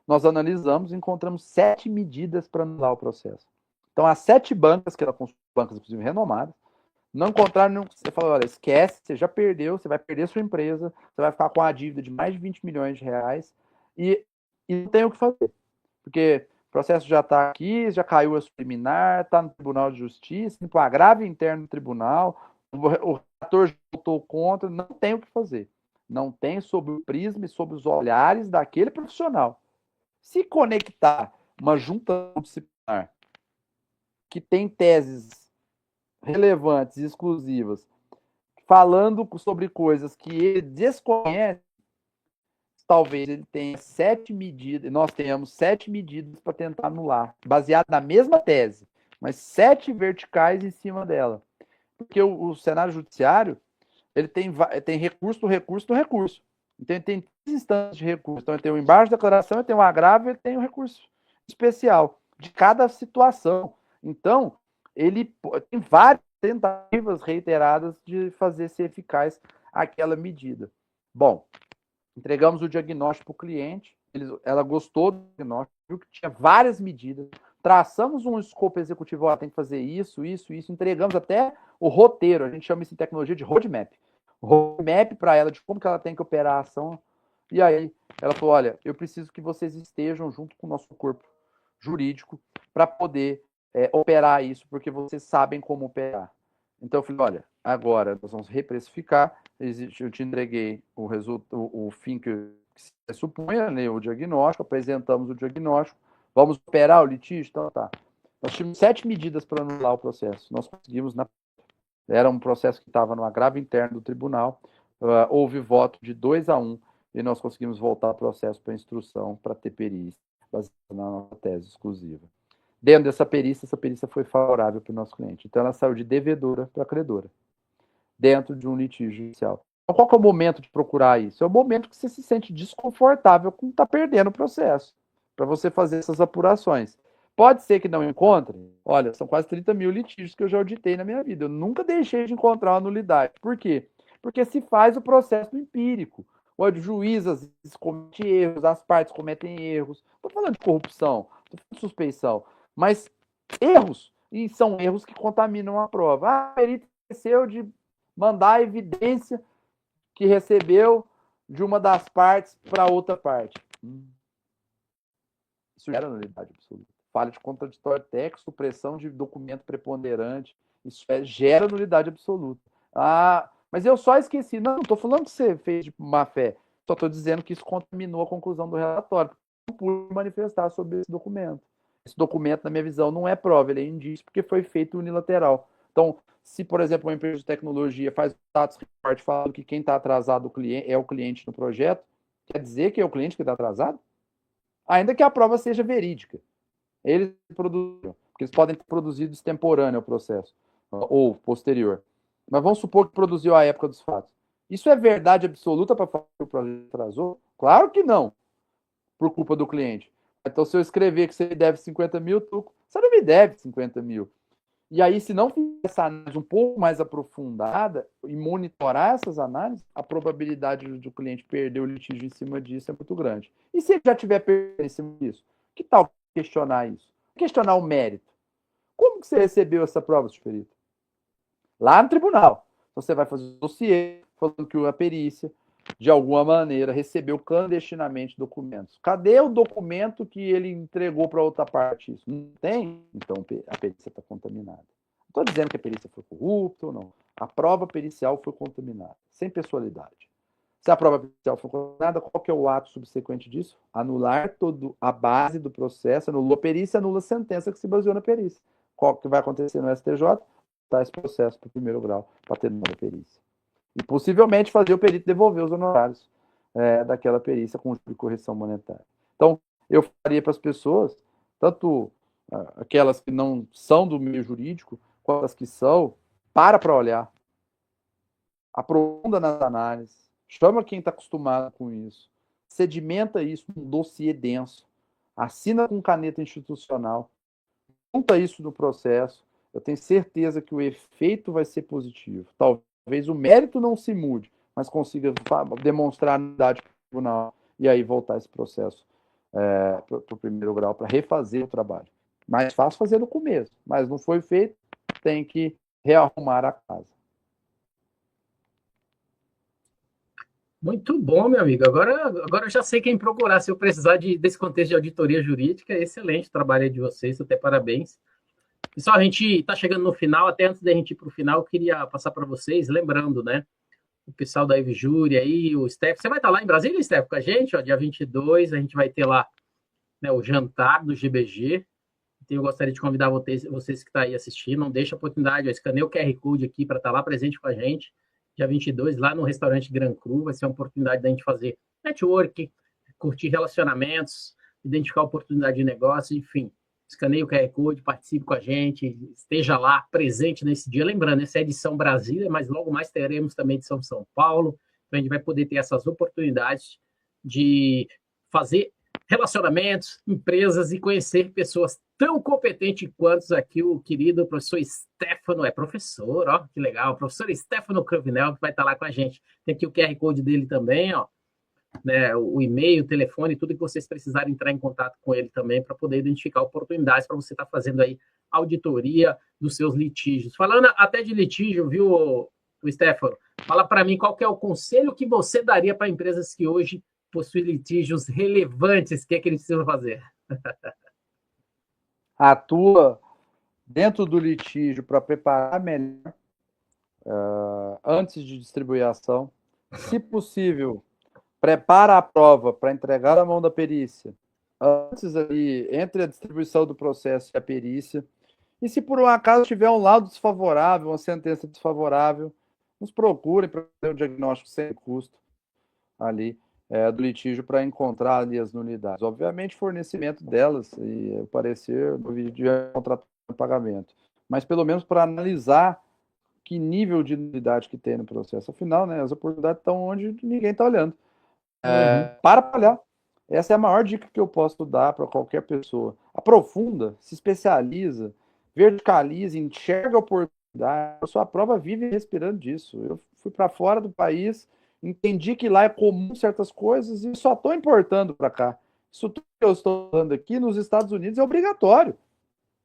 nós analisamos e encontramos 7 medidas para anular o processo. Então, as 7 bancas, que ela consultou, bancas inclusive renomadas, não encontraram nenhum. Você falou, olha, esquece, você já perdeu, você vai perder sua empresa, você vai ficar com uma dívida de mais de 20 milhões de reais e não tem o que fazer. Porque o processo já está aqui, já caiu a liminar, está no Tribunal de Justiça, no agravo interno do tribunal, o relator já votou contra, não tem o que fazer. Não tem sob o prisma e sob os olhares daquele profissional. Se conectar uma junta disciplinar que tem teses relevantes e exclusivas, falando sobre coisas que ele desconhece, talvez ele tenha 7 medidas, nós tenhamos 7 medidas para tentar anular, baseado na mesma tese, mas 7 verticais em cima dela. Porque o cenário judiciário, ele tem recurso do recurso do recurso. Então, ele tem 3 instâncias de recurso. Então, ele tem o embargo de declaração, ele tem o agravo, ele tem o recurso especial de cada situação. Então, ele tem várias tentativas reiteradas de fazer ser eficaz aquela medida. Bom, entregamos o diagnóstico para o cliente, ela gostou do diagnóstico, viu que tinha várias medidas, traçamos um escopo executivo, ó, tem que fazer isso, isso, isso, entregamos até o roteiro, a gente chama isso em tecnologia de roadmap. Roadmap para ela de como que ela tem que operar a ação. E aí ela falou, olha, eu preciso que vocês estejam junto com o nosso corpo jurídico para poder operar isso, porque vocês sabem como operar. Então eu falei, olha, agora nós vamos reprecificar, eu te entreguei o fim que se supunha, né, o diagnóstico, apresentamos o diagnóstico, vamos operar o litígio? Então tá. Nós tínhamos 7 medidas para anular o processo. Nós conseguimos, era um processo que estava no agravo interno do tribunal, houve voto de 2-1 e nós conseguimos voltar o processo para instrução, para ter perícia, baseada na nossa tese exclusiva. Dentro dessa perícia, essa perícia foi favorável para o nosso cliente. Então, ela saiu de devedora para credora, dentro de um litígio judicial. Então, qual que é o momento de procurar isso? É o momento que você se sente desconfortável com estar perdendo o processo, para você fazer essas apurações. Pode ser que não encontre. Olha, são quase 30 mil litígios que eu já auditei na minha vida. Eu nunca deixei de encontrar uma nulidade. Por quê? Porque se faz o processo empírico. O juiz às vezes comete erros, as partes cometem erros. Estou falando de corrupção, estou falando de suspeição. Mas erros, e são erros que contaminam a prova. Ah, o perito esqueceu de mandar a evidência que recebeu de uma das partes para outra parte. Isso gera nulidade absoluta. Falha de contraditório técnico, supressão de documento preponderante, isso gera nulidade absoluta. Ah, mas eu só esqueci. Não estou falando que você fez de má fé. Só estou dizendo que isso contaminou a conclusão do relatório. Não pude manifestar sobre esse documento. Esse documento, na minha visão, não é prova, ele é indício porque foi feito unilateral. Então, se, por exemplo, uma empresa de tecnologia faz um status report falando que quem está atrasado é o cliente no projeto, quer dizer que é o cliente que está atrasado? Ainda que a prova seja verídica. Eles produziram, porque eles podem ter produzido extemporâneo o processo, ou posterior. Mas vamos supor que produziu à época dos fatos. Isso é verdade absoluta para falar que o projeto atrasou? Claro que não, por culpa do cliente. Então, se eu escrever que você deve 50 mil, você não me deve 50 mil. E aí, se não fizer essa análise um pouco mais aprofundada e monitorar essas análises, a probabilidade do cliente perder o litígio em cima disso é muito grande. E se ele já tiver perdido em cima disso, que tal questionar isso? Questionar o mérito. Como que você recebeu essa prova, senhor perito? Lá no tribunal. Você vai fazer o dossiê, falando que a perícia, de alguma maneira, recebeu clandestinamente documentos. Cadê o documento que ele entregou para outra parte? Isso não tem? Então a perícia está contaminada. Não estou dizendo que a perícia foi corrupta ou não. A prova pericial foi contaminada, sem pessoalidade. Se a prova pericial for contaminada, qual que é o ato subsequente disso? Anular toda a base do processo, anulou a perícia, anula a sentença que se baseou na perícia. Qual que vai acontecer no STJ? Tá esse processo para o primeiro grau, para ter nova perícia. E possivelmente fazer o perito devolver os honorários daquela perícia com de correção monetária. Então, eu faria para as pessoas, tanto aquelas que não são do meio jurídico, quanto as que são, para olhar, aprofunda nas análises, chama quem está acostumado com isso, sedimenta isso num dossiê denso, assina com caneta institucional, junta isso no processo, eu tenho certeza que o efeito vai ser positivo. Talvez o mérito não se mude, mas consiga demonstrar a nulidade para o tribunal e aí voltar esse processo para o primeiro grau, para refazer o trabalho. Mais fácil fazer no começo, mas não foi feito, tem que rearrumar a casa. Muito bom, meu amigo. Agora eu já sei quem procurar. Se eu precisar desse contexto de auditoria jurídica, é excelente o trabalho de vocês, até parabéns. Pessoal, a gente está chegando no final. Até antes da gente ir para o final, eu queria passar para vocês, lembrando, né? O pessoal da Evjuri aí, o Steph. Você vai estar lá em Brasília, Steph, com a gente? Ó, dia 22, a gente vai ter lá, né, o jantar do GBG. Então, eu gostaria de convidar vocês que estão aí assistindo. Não deixa a oportunidade, ó, escaneia o QR Code aqui para estar lá presente com a gente. Dia 22, lá no restaurante Gran Cru. Vai ser uma oportunidade da gente fazer network, curtir relacionamentos, identificar oportunidade de negócio, enfim. Escaneie o QR Code, participe com a gente, esteja lá presente nesse dia. Lembrando, essa é a edição Brasília, mas logo mais teremos também a edição São Paulo. Então a gente vai poder ter essas oportunidades de fazer relacionamentos, empresas e conhecer pessoas tão competentes quanto aqui o querido professor Stefano, professor, ó, que legal, o professor Stefano Cruvinel, que vai estar lá com a gente. Tem aqui o QR Code dele também, ó, né, o e-mail, o telefone, tudo que vocês precisarem entrar em contato com ele também para poder identificar oportunidades para você estar fazendo aí auditoria dos seus litígios. Falando até de litígio, viu, o Stefano? Fala para mim qual que é o conselho que você daria para empresas que hoje possuem litígios relevantes, o que é que eles precisam fazer? Atua dentro do litígio para preparar melhor antes de distribuir a ação. Se possível, prepara a prova para entregar na mão da perícia antes ali, entre a distribuição do processo e a perícia. E se por um acaso tiver um laudo desfavorável, uma sentença desfavorável, nos procurem para fazer um diagnóstico sem custo ali do litígio para encontrar ali as nulidades. Obviamente, fornecimento delas e o parecer do vídeo de contrato de pagamento. Mas pelo menos para analisar que nível de nulidade que tem no processo. Afinal, né, as oportunidades estão onde ninguém está olhando. Para olhar. Essa é a maior dica que eu posso dar para qualquer pessoa. Aprofunda, se especializa, verticaliza, enxerga a oportunidade. A sua prova vive respirando disso. Eu fui para fora do país, entendi que lá é comum certas coisas e só estou importando para cá. Isso tudo que eu estou falando aqui nos Estados Unidos é obrigatório.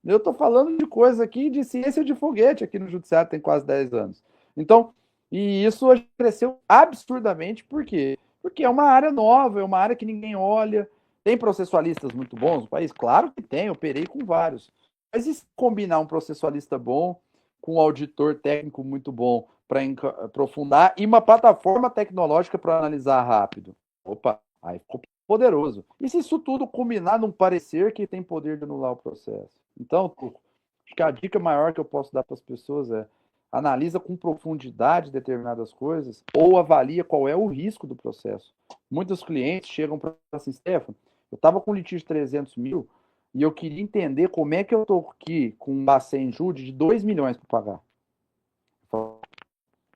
Eu estou falando de coisa aqui de ciência de foguete aqui no Judiciário, tem quase 10 anos. Então, e isso hoje cresceu absurdamente, por quê? Porque é uma área nova, é uma área que ninguém olha. Tem processualistas muito bons no país? Claro que tem, eu operei com vários. Mas e se combinar um processualista bom com um auditor técnico muito bom para aprofundar e uma plataforma tecnológica para analisar rápido? Opa, aí ficou poderoso. E se isso tudo combinar num parecer que tem poder de anular o processo? Então, acho que a dica maior que eu posso dar para as pessoas é analisa com profundidade determinadas coisas ou avalia qual é o risco do processo. Muitos clientes chegam para assim, Stefano, eu estava com litígio de 300 mil e eu queria entender como é que eu estou aqui com um Bacen Jude de 2 milhões para pagar.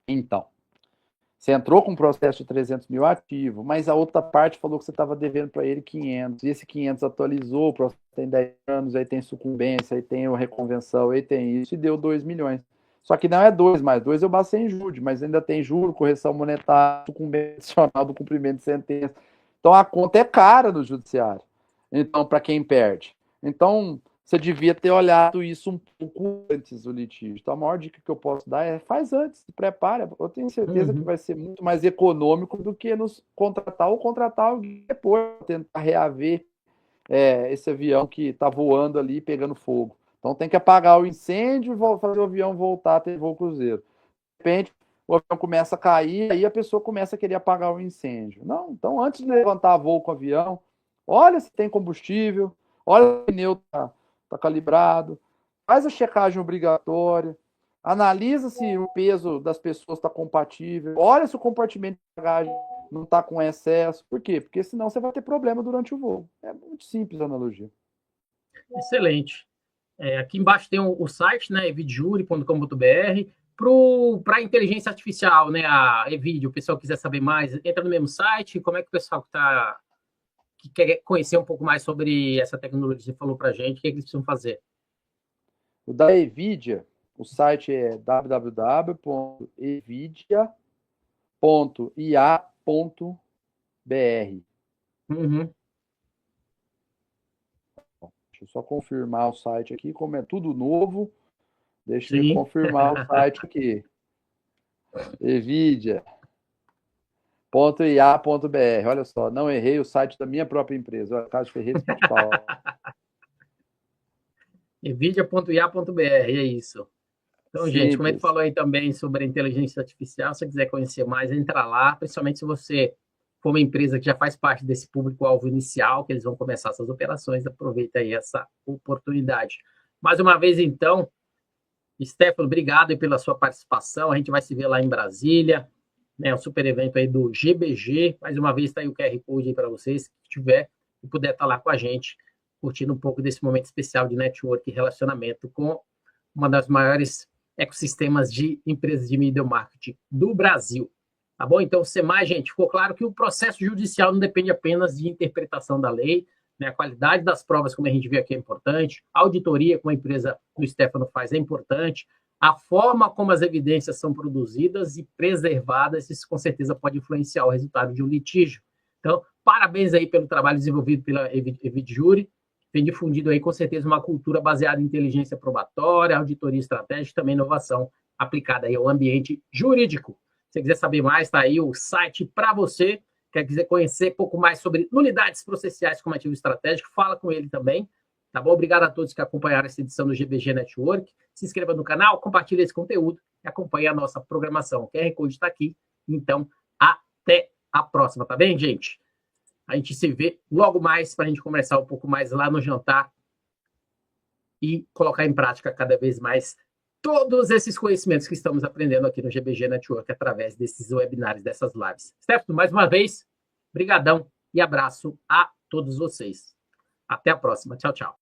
Então, você entrou com um processo de 300 mil ativo, mas a outra parte falou que você estava devendo para ele 500, e esse 500 atualizou, o processo tem 10 anos, aí tem sucumbência, aí tem a reconvenção, aí tem isso, e deu 2 milhões. Só que não é 2 mais 2, eu Bacen Jude, mas ainda tem juro, correção monetária, sucumbência adicional do cumprimento de sentença. Então a conta é cara no judiciário. Então, para quem perde. Então, você devia ter olhado isso um pouco antes do litígio. Então, a maior dica que eu posso dar é faz antes, se prepara. Eu tenho certeza que vai ser muito mais econômico do que nos contratar ou contratar alguém depois, tentar reaver esse avião que está voando ali, pegando fogo. Então, tem que apagar o incêndio e fazer o avião voltar a ter voo cruzeiro. De repente, o avião começa a cair, aí a pessoa começa a querer apagar o incêndio. Não, então, antes de levantar voo com o avião, olha se tem combustível, olha se o pneu está calibrado, faz a checagem obrigatória, analisa se o peso das pessoas está compatível, olha se o compartimento de bagagem não está com excesso. Por quê? Porque senão você vai ter problema durante o voo. É muito simples a analogia. Excelente. Aqui embaixo tem o site, né, evidjuri.com.br. Para a inteligência artificial, né, a Evid, o pessoal quiser saber mais, entra no mesmo site. Como é que o pessoal que quer conhecer um pouco mais sobre essa tecnologia que você falou para a gente, o que eles precisam fazer? O da Evidia, o site é www.evidia.ia.br. Uhum. Deixa eu só confirmar o site aqui, como é tudo novo. Deixa eu Sim. confirmar o site aqui. Evidia.ia.br. Olha só, não errei o site da minha própria empresa. Olha, Carlos Ferreira de Paula. Evidia.ia.br, é isso. Então, gente, como a gente Simples. falou aí também sobre a inteligência artificial, se você quiser conhecer mais, entra lá, principalmente se você for uma empresa que já faz parte desse público-alvo inicial, que eles vão começar essas operações, aproveita aí essa oportunidade. Mais uma vez, então, Stefano, obrigado aí pela sua participação, a gente vai se ver lá em Brasília, né, um super evento aí do GBG, mais uma vez está aí o QR Code aí para vocês, que tiver e puder estar lá com a gente, curtindo um pouco desse momento especial de network e relacionamento com uma das maiores ecossistemas de empresas de media marketing do Brasil. Tá bom? Então, sem mais, gente, ficou claro que o processo judicial não depende apenas de interpretação da lei, né? A qualidade das provas, como a gente vê aqui, é importante, a auditoria, como a empresa do Stefano faz, é importante, a forma como as evidências são produzidas e preservadas, isso com certeza pode influenciar o resultado de um litígio. Então, parabéns aí pelo trabalho desenvolvido pela Evidjuri, tem difundido aí com certeza uma cultura baseada em inteligência probatória, auditoria estratégica e também inovação aplicada aí ao ambiente jurídico. Se você quiser saber mais, está aí o site para você. Quiser conhecer um pouco mais sobre nulidades processuais como ativo estratégico, fala com ele também. Tá bom? Obrigado a todos que acompanharam essa edição do GBG Network. Se inscreva no canal, compartilhe esse conteúdo e acompanhe a nossa programação. O QR Code está aqui. Então, até a próxima, tá bem, gente? A gente se vê logo mais para a gente conversar um pouco mais lá no jantar e colocar em prática cada vez mais todos esses conhecimentos que estamos aprendendo aqui no GBG Network através desses webinários, dessas lives. Stefano, mais uma vez, brigadão e abraço a todos vocês. Até a próxima. Tchau, tchau.